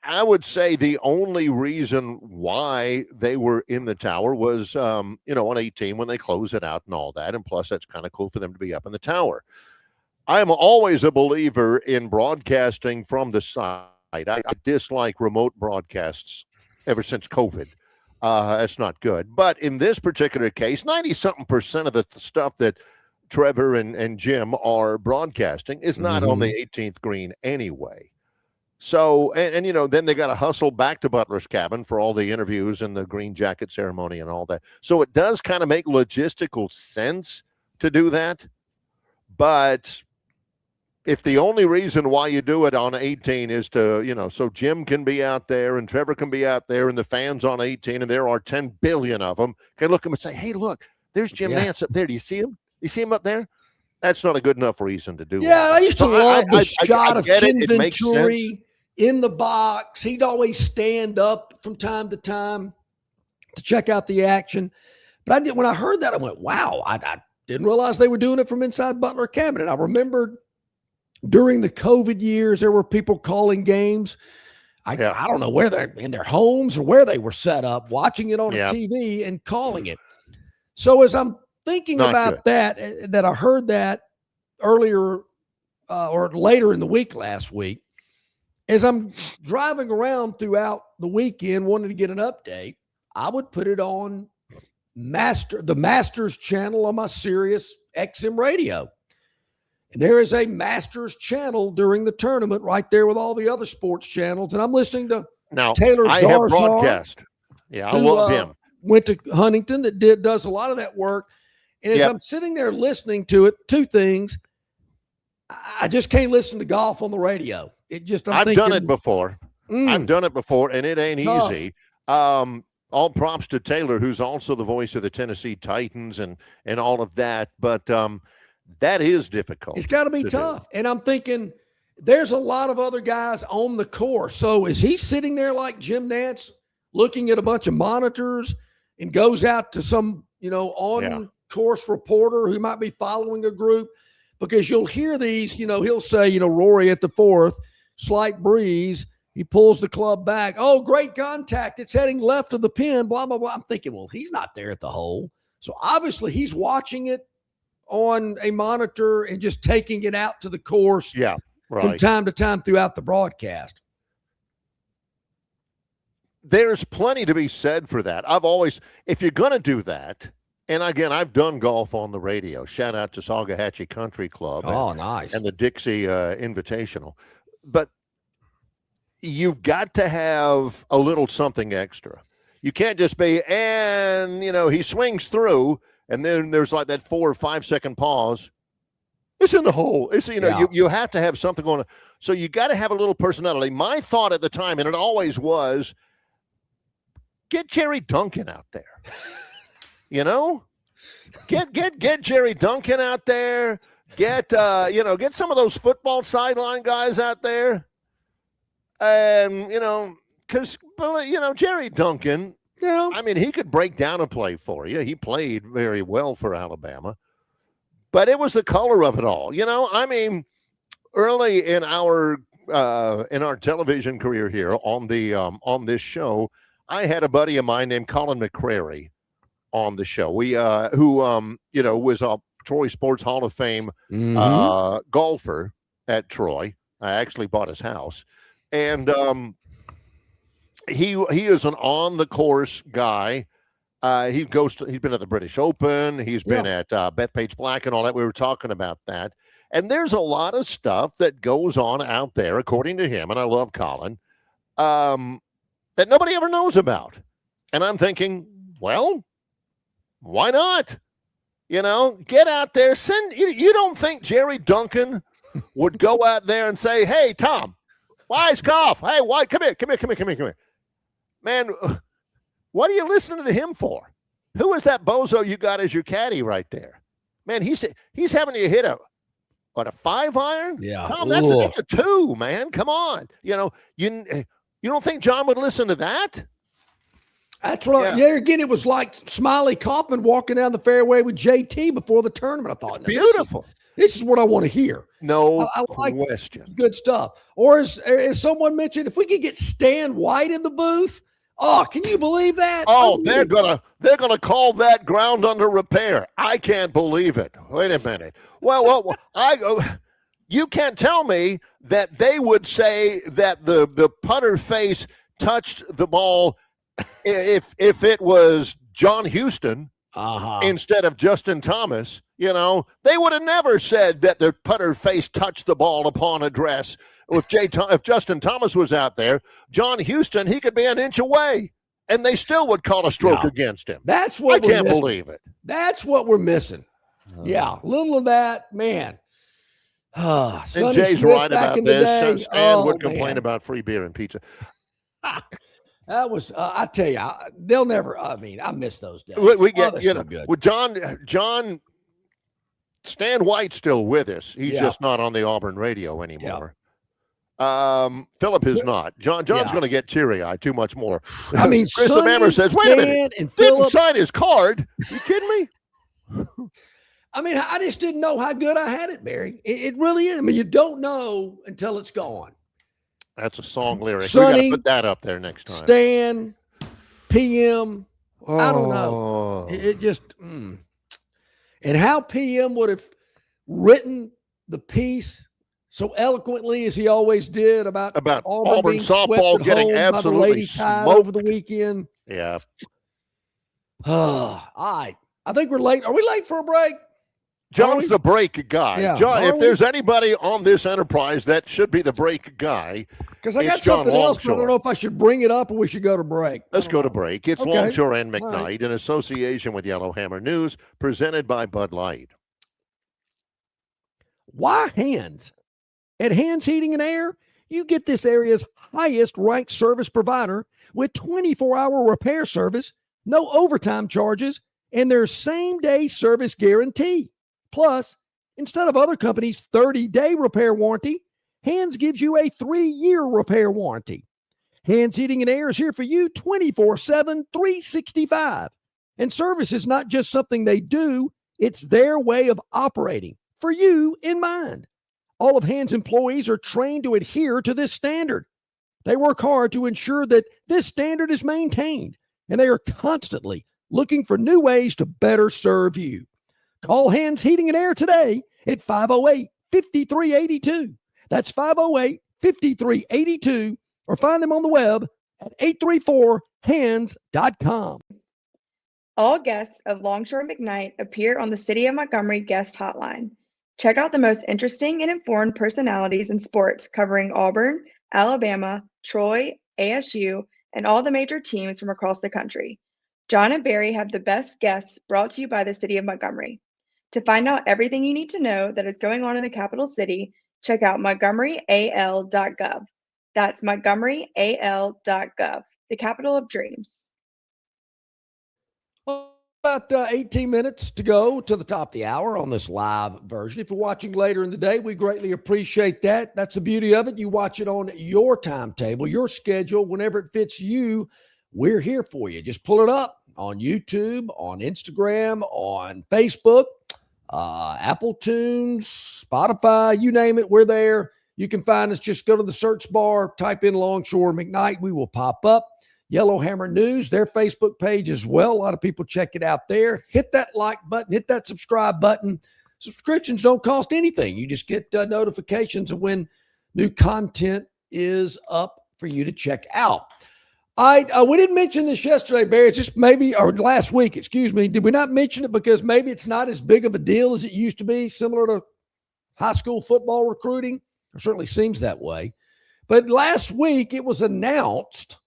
I would say the only reason why they were in the tower was, on 18 when they close it out and all that. And plus, that's kind of cool for them to be up in the tower. I am always a believer in broadcasting from the side. I dislike remote broadcasts ever since COVID. That's not good. But in this particular case, 90-something% of the stuff that Trevor and Jim are broadcasting is not on the 18th green anyway. So, and then they got to hustle back to Butler's cabin for all the interviews and the green jacket ceremony and all that. So it does kind of make logistical sense to do that. But if the only reason why you do it on 18 is to, so Jim can be out there and Trevor can be out there and the fans on 18, and there are 10 billion of them, can look at them and say, hey, look, there's Jim Nance up there. Do you see him? You see him up there? That's not a good enough reason to do. Yeah, I used to love the shot of Ken Venturi. It makes sense. In the box. He'd always stand up from time to time to check out the action. But when I heard that, I went, wow, I didn't realize they were doing it from inside Butler cabin. And I remembered during the COVID years, there were people calling games. I don't know where they're in their homes or where they were set up, watching it on a TV and calling it. So as I'm thinking about that I heard that earlier or later in the week last week, as I'm driving around throughout the weekend wanting to get an update, I would put it on the Masters channel on my Sirius XM radio. And there is a Masters channel during the tournament right there with all the other sports channels. And I'm listening to Taylor Zarzar. I have broadcast. Yeah, I love him. Went to Huntington that does a lot of that work. And as I'm sitting there listening to it, two things. I just can't listen to golf on the radio. I've done it before. I've done it before, and it ain't easy. All props to Taylor, who's also the voice of the Tennessee Titans and all of that. But that is difficult. It's got to be tough. And I'm thinking there's a lot of other guys on the course. So is he sitting there like Jim Nance looking at a bunch of monitors and goes out to some, on-course reporter who might be following a group? Because you'll hear these, he'll say, Rory at the fourth, slight breeze. He pulls the club back. Oh, great contact. It's heading left of the pin, blah, blah, blah. I'm thinking, well, he's not there at the hole. So obviously he's watching it on a monitor and just taking it out to the course from time to time throughout the broadcast. There's plenty to be said for that. If you're going to do that, and again, I've done golf on the radio. Shout out to Salgahatchee Country Club. Nice. And the Dixie Invitational. But you've got to have a little something extra. You can't just be, and, he swings through, and then there's like that 4 or 5 second pause. It's in the hole. It's, you have to have something going on. So you got to have a little personality. My thought at the time, and it always was, get Jerry Duncan out there. Get Jerry Duncan out there. Get some of those football sideline guys out there. Because Jerry Duncan, he could break down a play for you. He played very well for Alabama, but it was the color of it all. Early in our television career here on this show, I had a buddy of mine named Colin McCrary on the show. We who was a Troy Sports Hall of Fame golfer at Troy. I actually bought his house, and he is an on the course guy. He's been at the British Open. He's been at Bethpage Black and all that. We were talking about that, and there's a lot of stuff that goes on out there, according to him. And I love Colin, that nobody ever knows about. And I'm thinking, well, why not? Get out there. You don't think Jerry Duncan would go out there and say, hey, Tom, wise golf. Hey, why? Come here. Man, what are you listening to him for? Who is that bozo you got as your caddy right there? Man, he's having you hit a 5-iron? Yeah. Tom, that's a 2, man. Come on. You don't think John would listen to that? That's what again, it was like Smiley Kaufman walking down the fairway with JT before the tournament. I thought, it's beautiful. This is what I want to hear. No question. Good stuff. Or as someone mentioned, if we could get Stan White in the booth, can you believe that? Oh, they're gonna call that ground under repair. I can't believe it. Wait a minute. Well, you can't tell me that they would say that the putter face touched the ball if it was John Houston instead of Justin Thomas. They would have never said that their putter face touched the ball upon address if Justin Thomas was out there, John Houston, he could be an inch away, and they still would call a stroke against him. That's what I can't believe it. That's what we're missing. Yeah, little of that, man. And Jay's right about this. Stan would complain about free beer and pizza. That was, I tell you, they'll never. I mean, I miss those days. We get, with John. Stan White's still with us. He's just not on the Auburn radio anymore. Philip is not. John's going to get teary-eyed too much more. I mean, Chris Lamammer says, "Wait a minute, and didn't sign his card? You kidding me?" I mean, I just didn't know how good I had it, Barry. It really is. I mean, you don't know until it's gone. That's a song lyric. Sonny, we got to put that up there next time. Stan, PM. I don't know. It just. And how PM would have written the piece so eloquently as he always did about Auburn softball getting absolutely smoked over the weekend. Yeah. All right. I think we're late. Are we late for a break? John's the break guy. Yeah. John, if there's anybody on this enterprise that should be the break guy, because I got something else, but I don't know if I should bring it up or we should go to break. Let's go to break. It's Longshore and McKnight in association with Yellowhammer News, presented by Bud Light. Why Hands? At Hands Heating and Air, you get this area's highest ranked service provider with 24-hour repair service, no overtime charges, and their same-day service guarantee. Plus, instead of other companies' 30-day repair warranty, Hands gives you a 3-year repair warranty. Hands Heating and Air is here for you 24/7, 365. And service is not just something they do, it's their way of operating, for you in mind. All of Hands employees are trained to adhere to this standard. They work hard to ensure that this standard is maintained, and they are constantly looking for new ways to better serve you. Call Hands Heating and Air today at 508-5382. That's 508-5382, or find them on the web at 834hands.com. All guests of Longshore McKnight appear on the City of Montgomery guest hotline. Check out the most interesting and informed personalities in sports covering Auburn, Alabama, Troy, ASU, and all the major teams from across the country. John and Barry have the best guests brought to you by the City of Montgomery. To find out everything you need to know that is going on in the capital city, check out montgomeryal.gov. That's montgomeryal.gov, the capital of dreams. About 18 minutes to go to the top of the hour on this live version. If you're watching later in the day, we greatly appreciate that. That's the beauty of it. You watch it on your timetable, your schedule, whenever it fits you. We're here for you. Just pull it up on YouTube, on Instagram, on Facebook, Apple Tunes, Spotify, you name it. We're there. You can find us. Just go to the search bar, type in Longshore McKnight. We will pop up. Yellowhammer News, their Facebook page as well. A lot of people check it out there. Hit that like button. Hit that subscribe button. Subscriptions don't cost anything. You just get notifications of when new content is up for you to check out. We didn't mention this yesterday, Barry. It's just or last week, excuse me. Did we not mention it because maybe it's not as big of a deal as it used to be, similar to high school football recruiting? It certainly seems that way. But last week, it was announced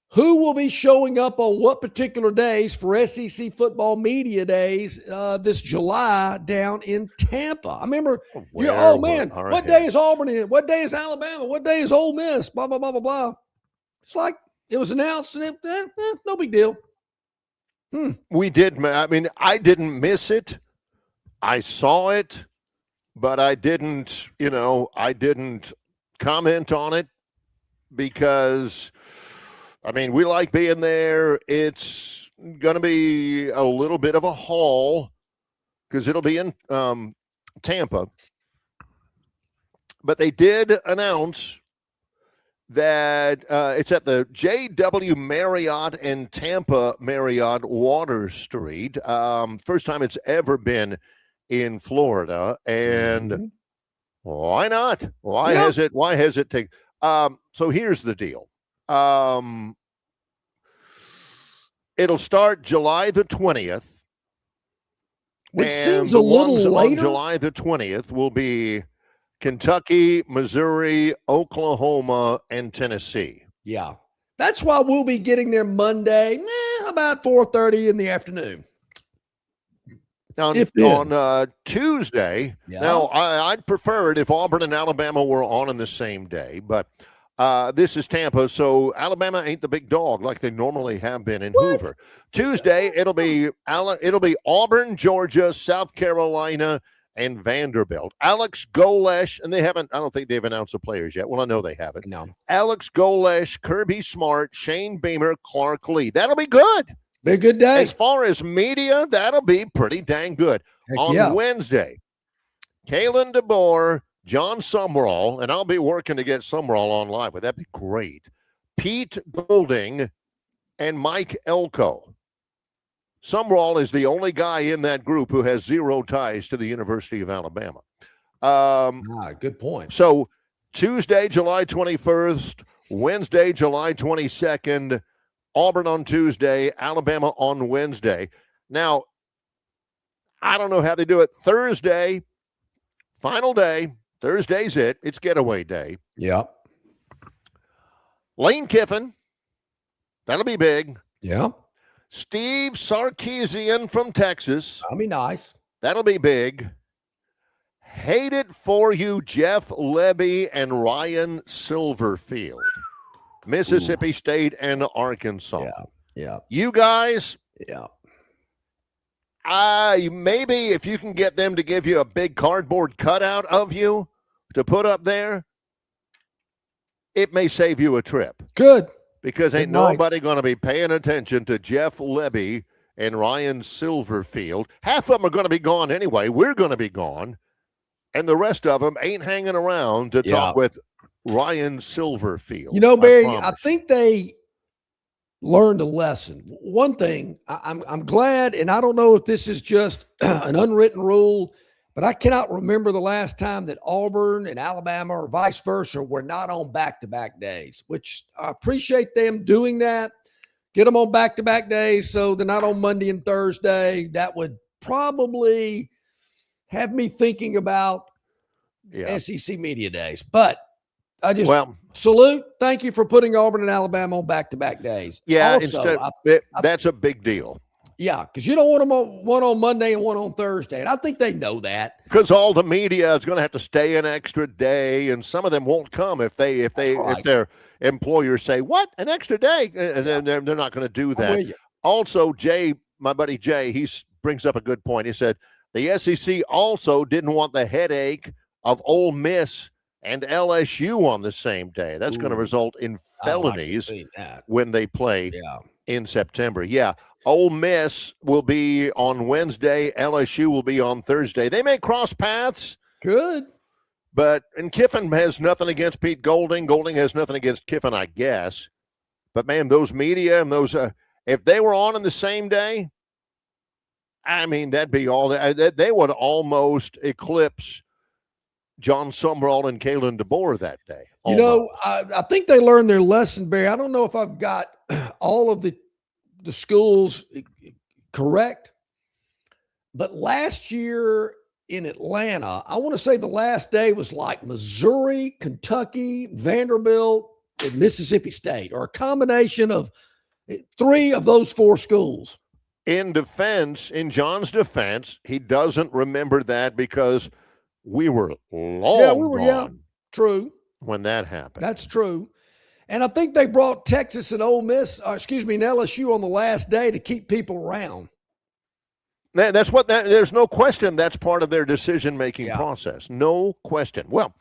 who will be showing up on what particular days for SEC football media days this July down in Tampa. I remember, what day is Auburn in? What day is Alabama? What day is Ole Miss? Blah, blah, blah, blah, blah. It's like it was announced and no big deal. We did. I mean, I didn't miss it. I saw it, but I didn't comment on it because – I mean, we like being there. It's going to be a little bit of a haul because it'll be in Tampa. But they did announce that it's at the JW Marriott in Tampa, Marriott Water Street. First time it's ever been in Florida. And why not? Why has it taken? So here's the deal. It'll start July the 20th, which seems a little later. On July the 20th will be Kentucky, Missouri, Oklahoma, and Tennessee. Yeah. That's why we'll be getting there Monday, about 4:30 in the afternoon. On Tuesday, now I'd prefer it if Auburn and Alabama were on the same day, but this is Tampa, so Alabama ain't the big dog like they normally have been in Hoover. Tuesday, it'll be Auburn, Georgia, South Carolina, and Vanderbilt. Alex Golesh, and I don't think they've announced the players yet. Well, I know they haven't. No. Alex Golesh, Kirby Smart, Shane Beamer, Clark Lee. That'll be good. Be a good day. As far as media, that'll be pretty dang good. On Wednesday, Kalen DeBoer, John Sumrall, and I'll be working to get Sumrall on live. Would that be great? Pete Golding and Mike Elko. Sumrall is the only guy in that group who has zero ties to the University of Alabama. Good point. So Tuesday, July 21st, Wednesday, July 22nd, Auburn on Tuesday, Alabama on Wednesday. Now, I don't know how they do it. Thursday, final day. Thursday's it. It's getaway day. Yeah. Lane Kiffin. That'll be big. Yeah. Steve Sarkisian from Texas. That'll be nice. That'll be big. Hate it for you, Jeff Lebby and Ryan Silverfield. Mississippi State and Arkansas. Yeah. You guys. Yeah. Maybe if you can get them to give you a big cardboard cutout of you to put up there, it may save you a trip. Good. Because ain't nobody going to be paying attention to Jeff Lebby and Ryan Silverfield. Half of them are going to be gone anyway. We're going to be gone. And the rest of them ain't hanging around to talk with Ryan Silverfield. You know, Barry, I think they learned a lesson. One thing, I'm glad, and I don't know if this is just an unwritten rule, but I cannot remember the last time that Auburn and Alabama or vice versa were not on back-to-back days, which I appreciate them doing that. Get them on back-to-back days so they're not on Monday and Thursday. That would probably have me thinking about SEC media days. But I just salute. Thank you for putting Auburn and Alabama on back-to-back days. Yeah, also, that's a big deal. Yeah, because you don't want them one on Monday and one on Thursday. And I think they know that. Because all the media is going to have to stay an extra day, and some of them won't come if their employers say, "What, an extra day?" And they're not going to do that. Also, Jay, my buddy Jay, he brings up a good point. He said the SEC also didn't want the headache of Ole Miss and LSU on the same day. That's going to result in felonies when they play in September. Yeah. Ole Miss will be on Wednesday. LSU will be on Thursday. They may cross paths. Good. And Kiffin has nothing against Pete Golding. Golding has nothing against Kiffin, I guess. But, man, those media and those if they were on the same day, I mean, that'd be all. They would almost eclipse John Sumrall and Kalen DeBoer that day. Almost. You know, I think they learned their lesson, Barry. I don't know if I've got all of the schools correct, but last year in Atlanta, I want to say the last day was like Missouri, Kentucky, Vanderbilt, and Mississippi State, or a combination of three of those four schools. In John's defense, he doesn't remember that because we were gone. True. When that happened. That's true. And I think they brought Texas and and LSU on the last day to keep people around. There's no question that's part of their decision-making process. No question. Well,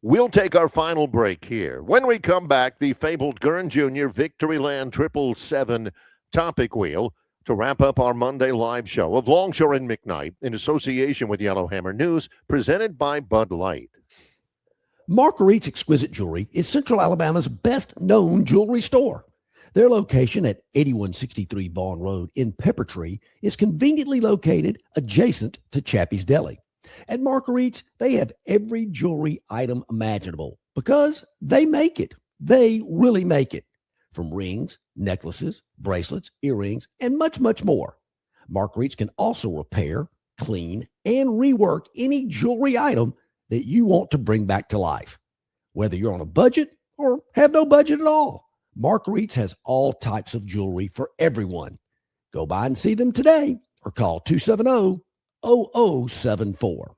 we'll take our final break here. When we come back, the fabled Gurn Jr. Victoryland 777 topic wheel to wrap up our Monday live show of Longshore and McKnight in association with Yellowhammer News, presented by Bud Light. Marguerite's Exquisite Jewelry is Central Alabama's best-known jewelry store. Their location at 8163 Vaughn Road in Peppertree is conveniently located adjacent to Chappie's Deli. At Marguerite's, they have every jewelry item imaginable because they make it. They really make it. From rings, necklaces, bracelets, earrings, and much, much more. Marguerite's can also repair, clean, and rework any jewelry item that you want to bring back to life. Whether you're on a budget or have no budget at all, Marguerite's has all types of jewelry for everyone. Go by and see them today or call 270-0074.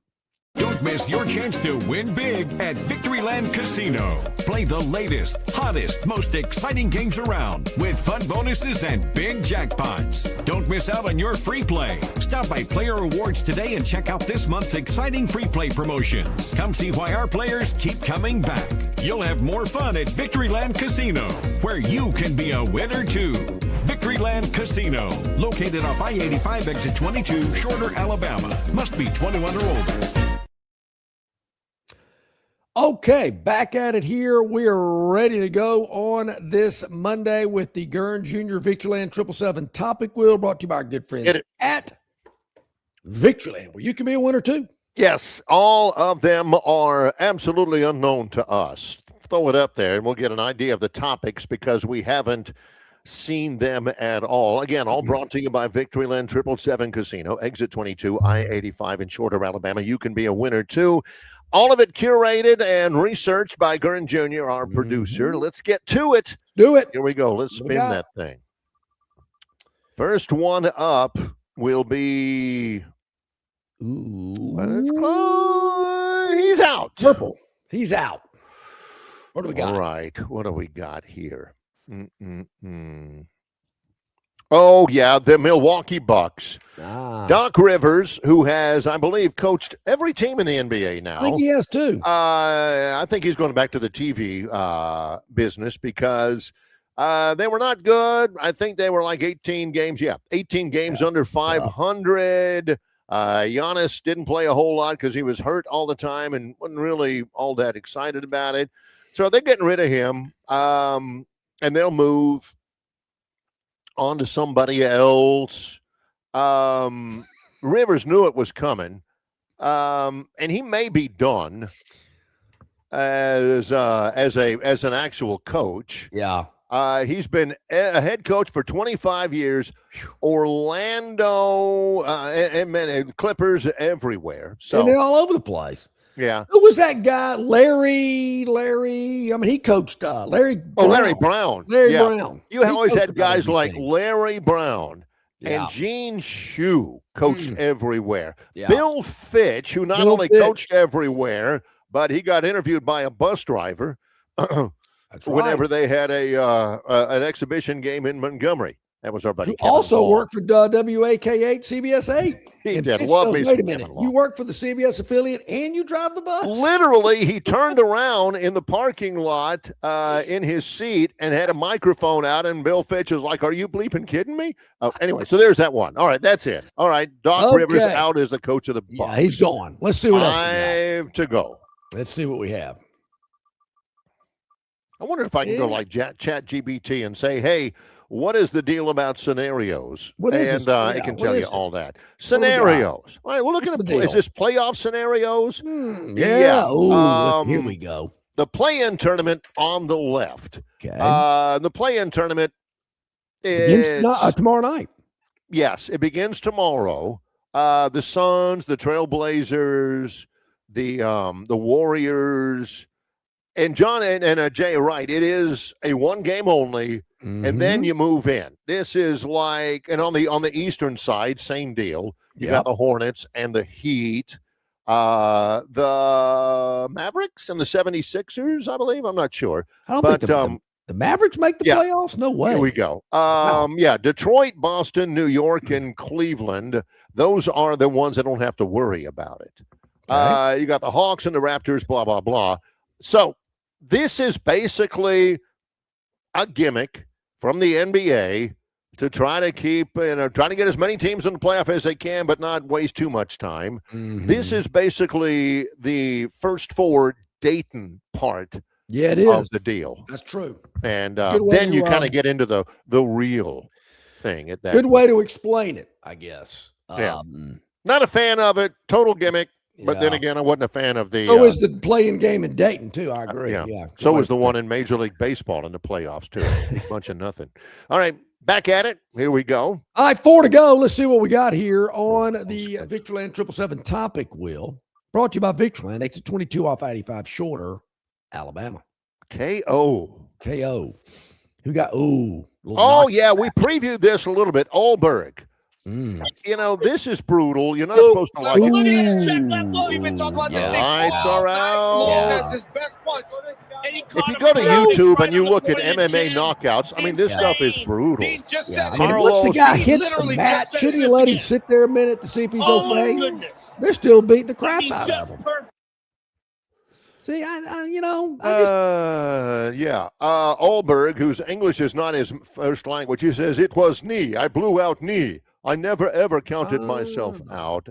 Don't miss your chance to win big at Victoryland Casino. Play the latest, hottest, most exciting games around with fun bonuses and big jackpots. Don't miss out on your free play. Stop by Player Rewards today and check out this month's exciting free play promotions. Come see why our players keep coming back. You'll have more fun at Victoryland Casino, where you can be a winner too. Victoryland Casino, located off I-85 exit 22, Shorter, Alabama. Must be 21 or older. Okay, back at it here. We are ready to go on this Monday with the Gurn Junior Victoryland 777 Topic Wheel, brought to you by our good friends at Victoryland, where you can be a winner too. Yes, all of them are absolutely unknown to us. Throw it up there and we'll get an idea of the topics because we haven't seen them at all. Again, all brought to you by Victoryland 777 Casino, exit 22, I-85 in Shorter, Alabama. You can be a winner too. All of it curated and researched by Gurn Jr., our producer. Let's get to it. Do it. Here we go. Let's spin that thing. First one up will be... Let's close. He's out. Purple. He's out. What do we got? All right. What do we got here? Oh, yeah, the Milwaukee Bucks. Doc Rivers, who has, I believe, coached every team in the NBA now. I think he has, too. I think he's going back to the TV business because they were not good. I think they were like 18 games. Yeah, 18 games under 500. Giannis didn't play a whole lot because he was hurt all the time and wasn't really all that excited about it. So they're getting rid of him, and they'll move on to somebody else. Rivers knew it was coming, and he may be done as an actual coach. Yeah. He's been a head coach for 25 years. Orlando and Clippers everywhere. So and they're all over the place. Yeah. Who was that guy? Larry. I mean, he coached Larry Brown. Oh, Larry Brown. Larry Brown. You always had guys like Larry Brown and Gene Shue coached everywhere. Yeah. Bill Fitch, who not only coached everywhere, but he got interviewed by a bus driver whenever they had an exhibition game in Montgomery. That was our buddy. Kevin also Ball. Worked for WAK8 CBS 8. He did. Love me. Wait a minute. You work for the CBS affiliate and you drive the bus? Literally, he turned around in the parking lot in his seat and had a microphone out, and Bill Fitch was like, "Are you bleeping kidding me?" Anyway, so there's that one. All right, that's it. All right, Doc Rivers out as the coach of the Bucs. Yeah, he's gone. Let's see what else we got. 5 to go. Let's see what we have. I wonder if I can go like Chat GBT and say, "Hey, what is the deal about scenarios?" What is and it can tell you all that. Scenarios. All right, we're looking at is this playoff scenarios? Yeah. Ooh, here we go. The play-in tournament on the left. Okay. The play-in tournament is tomorrow night. Yes, it begins tomorrow. The Suns, the Trailblazers, the Warriors. And John and Jay are right. It is a one game only, and then you move in. This is like, and on the eastern side, same deal. You got the Hornets and the Heat, the Mavericks and the 76ers, I believe. I'm not sure. I don't think the Mavericks make the playoffs? No way. Here we go. Yeah, Detroit, Boston, New York, and Cleveland. Those are the ones that don't have to worry about it. Okay. You got the Hawks and the Raptors, blah, blah, blah. So this is basically a gimmick from the NBA to try to keep, trying to get as many teams in the playoff as they can, but not waste too much time. This is basically the first four Dayton part of the deal. That's true. And then you kind of get into the real thing at that Good way to explain it, I guess. Not a fan of it. Total gimmick. But then again, I wasn't a fan of the. So is the playing game in Dayton too. I agree. Yeah. So is the one in Major League Baseball in the playoffs too. A bunch of nothing. All right, back at it. Here we go. All right, 4 to go. Let's see what we got here on the Victoryland 777 topic wheel. Brought to you by Victoryland. Exit 22 off 85 shorter, Alabama. KO. Who got, yeah, we previewed this a little bit. Olberg. You know, this is brutal. You're not supposed to like it. Lights are out. If you go to YouTube and you look at MMA knockouts, I mean, this stuff is brutal. I mean, once the guy hits the mat, shouldn't you let him sit there a minute to see if he's okay? They're still beating the crap out of him. See, Olberg, whose English is not his first language, he says, it was knee. I blew out knee. I never, ever counted myself out.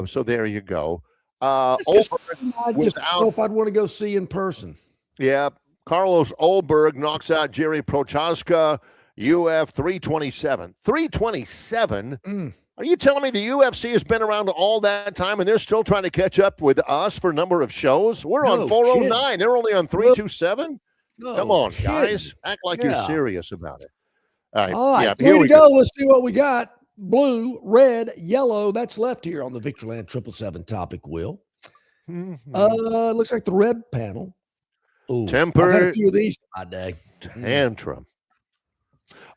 So there you go. Olberg was out. I don't know if I'd want to go see in person. Yeah. Carlos Olberg knocks out Jerry Prochaska, UF 327. 327? Are you telling me the UFC has been around all that time and they're still trying to catch up with us for number of shows? We're on 409. Kidding. They're only on 327? Come on, guys. Act like you're serious about it. All right. Here we go. Let's see what we got. Blue, red, yellow. That's left here on the Victoryland 777 topic wheel. Looks like the red panel. Temper. I've had a few of these in my day. Tantrum.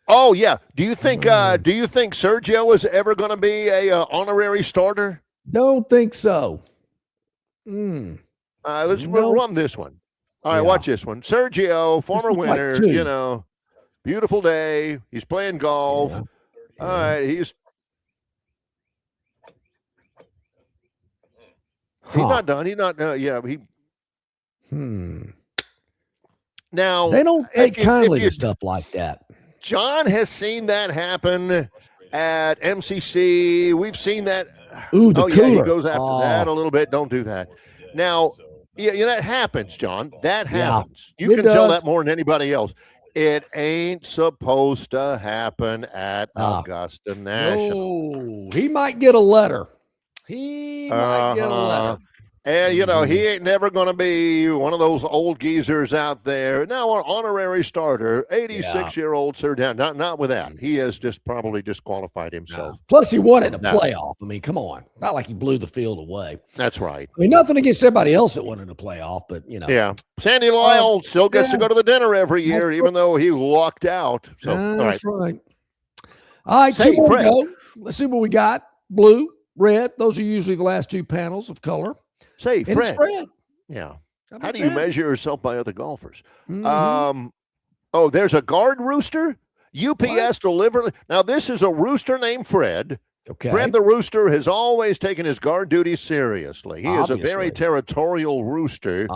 Oh yeah. Do you think Sergio is ever going to be a honorary starter? Don't think so. Let's run this one. All right, watch this one. Sergio, former winner, you know, beautiful day. He's playing golf. Yeah. All right, he's not done. He's not Now they don't take kindly to stuff like that. John has seen that happen at MCC. We've seen that. He goes after that a little bit. Don't do that. Now, that happens, John. That happens. You can tell that more than anybody else. It ain't supposed to happen at Augusta National. No, he might get a letter. He might get a letter. And, he ain't never going to be one of those old geezers out there. Now, our honorary starter, 86-year-old Sir Dan, not with that. He has just probably disqualified himself. Plus, he wanted a playoff. I mean, come on. Not like he blew the field away. That's right. I mean, nothing against everybody else that wanted a playoff, but, Yeah. Sandy Lyle still gets to go to the dinner every year, even though he lucked out. So, that's right. All right, two more to go. Let's see what we got. Blue, red. Those are usually the last two panels of color. Say, Fred. Yeah. How do you measure yourself by other golfers? There's a guard rooster. UPS delivered. Now, this is a rooster named Fred. Okay. Fred the rooster has always taken his guard duty seriously. He is a very territorial rooster.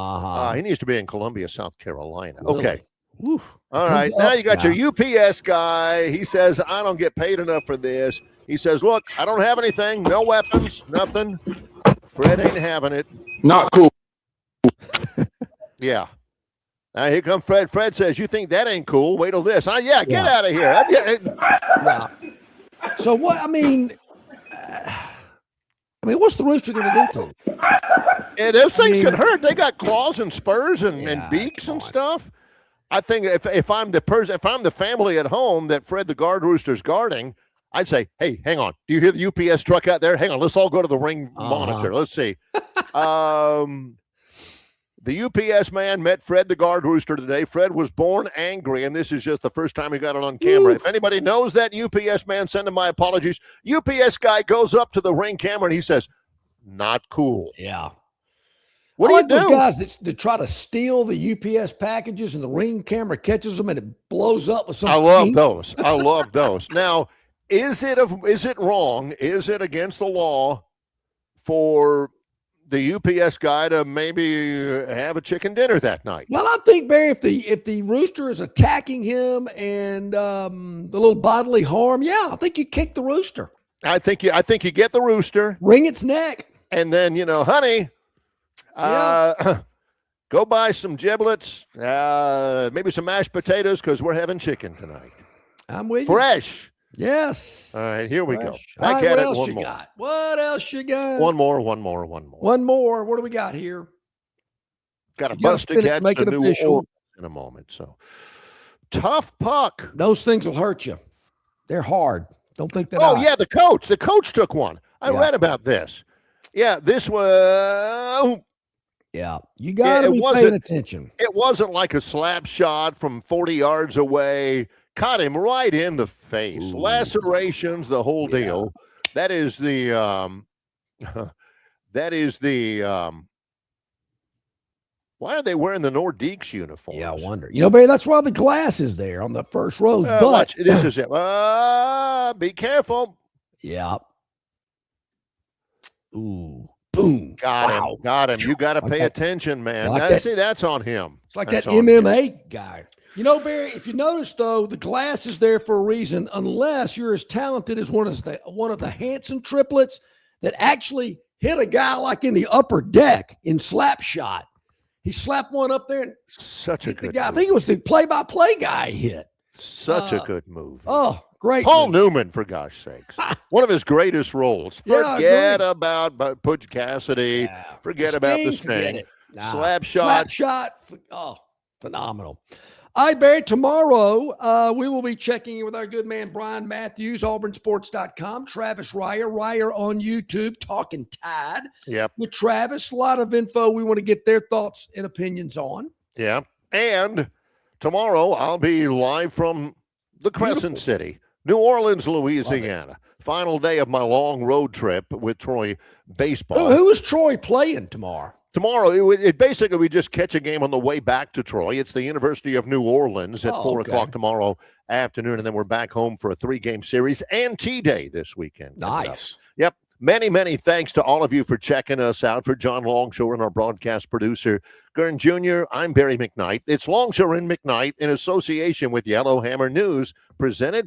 He needs to be in Columbia, South Carolina. Really? Okay. Oof. All right. Now you got your UPS guy. He says, I don't get paid enough for this. He says, look, I don't have anything. No weapons. Nothing. Fred ain't having it. Not cool. Yeah. Now here comes Fred. Fred says, you think that ain't cool? Wait till this. Get out of here. So what, I mean, what's the rooster going to do to him? Yeah, those things can hurt. They got claws and spurs and beaks and stuff. I think if I'm the family at home that Fred the guard rooster's guarding, I'd say, hey, hang on. Do you hear the UPS truck out there? Hang on. Let's all go to the ring monitor. Let's see. The UPS man met Fred the guard rooster today. Fred was born angry, and this is just the first time he got it on camera. If anybody knows that UPS man, send him my apologies. UPS guy goes up to the ring camera, and he says, not cool. Yeah. What do you do? Those guys that try to steal the UPS packages, and the ring camera catches them, and it blows up with something. I love those. Now, Is it wrong? Is it against the law for the UPS guy to maybe have a chicken dinner that night? Well, I think, Barry, if the rooster is attacking him and the little bodily harm, I think you kick the rooster. I think you get the rooster, wring its neck, and then honey, go buy some giblets, maybe some mashed potatoes because we're having chicken tonight. I'm with you. Fresh. Yes. All right, here we go. Back at it. One more. What else you got? One more. What do we got here? Got a bus to catch a new order in a moment. So tough puck. Those things will hurt you. They're hard. Don't think that. Oh yeah, the coach. The coach took one. I read about this. Yeah, this was. Yeah, you got to be paying attention. It wasn't like a slap shot from 40 yards away. Caught him right in the face. Ooh. Lacerations, the whole deal. That is the why are they wearing the Nordiques uniforms? Yeah, I wonder. Barry, that's why the glass is there on the first rows. But watch, this is it. Be careful. Yeah. Ooh. Boom. Got him. You got to pay attention, man. That's on him. It's like that MMA guy. Barry, if you notice, though, the glass is there for a reason, unless you're as talented as one of the Hanson triplets that actually hit a guy like in the upper deck in slap shot. He slapped one up there and such a good guy. Move. I think it was the play-by-play guy he hit. Such a good move. Oh, great. Paul Newman, for gosh sakes. One of his greatest roles. Forget about Butch Cassidy. Yeah. Forget about the Sting. Slap shot. Oh, phenomenal. All right, Barry, tomorrow we will be checking in with our good man Brian Matthews, auburnsports.com, Travis Ryer on YouTube, Talking Tide. Yep. With Travis, a lot of info we want to get their thoughts and opinions on. Yeah. And tomorrow I'll be live from the Crescent City, New Orleans, Louisiana. Final day of my long road trip with Troy baseball. Who is Troy playing tomorrow? Tomorrow, it basically, we just catch a game on the way back to Troy. It's the University of New Orleans at 4 o'clock tomorrow afternoon, and then we're back home for a 3-game series and T-Day this weekend. Nice. Yep. Many, many thanks to all of you for checking us out. For John Longshore and our broadcast producer, Gurn Jr., I'm Barry McKnight. It's Longshore and McKnight in association with Yellowhammer News, presented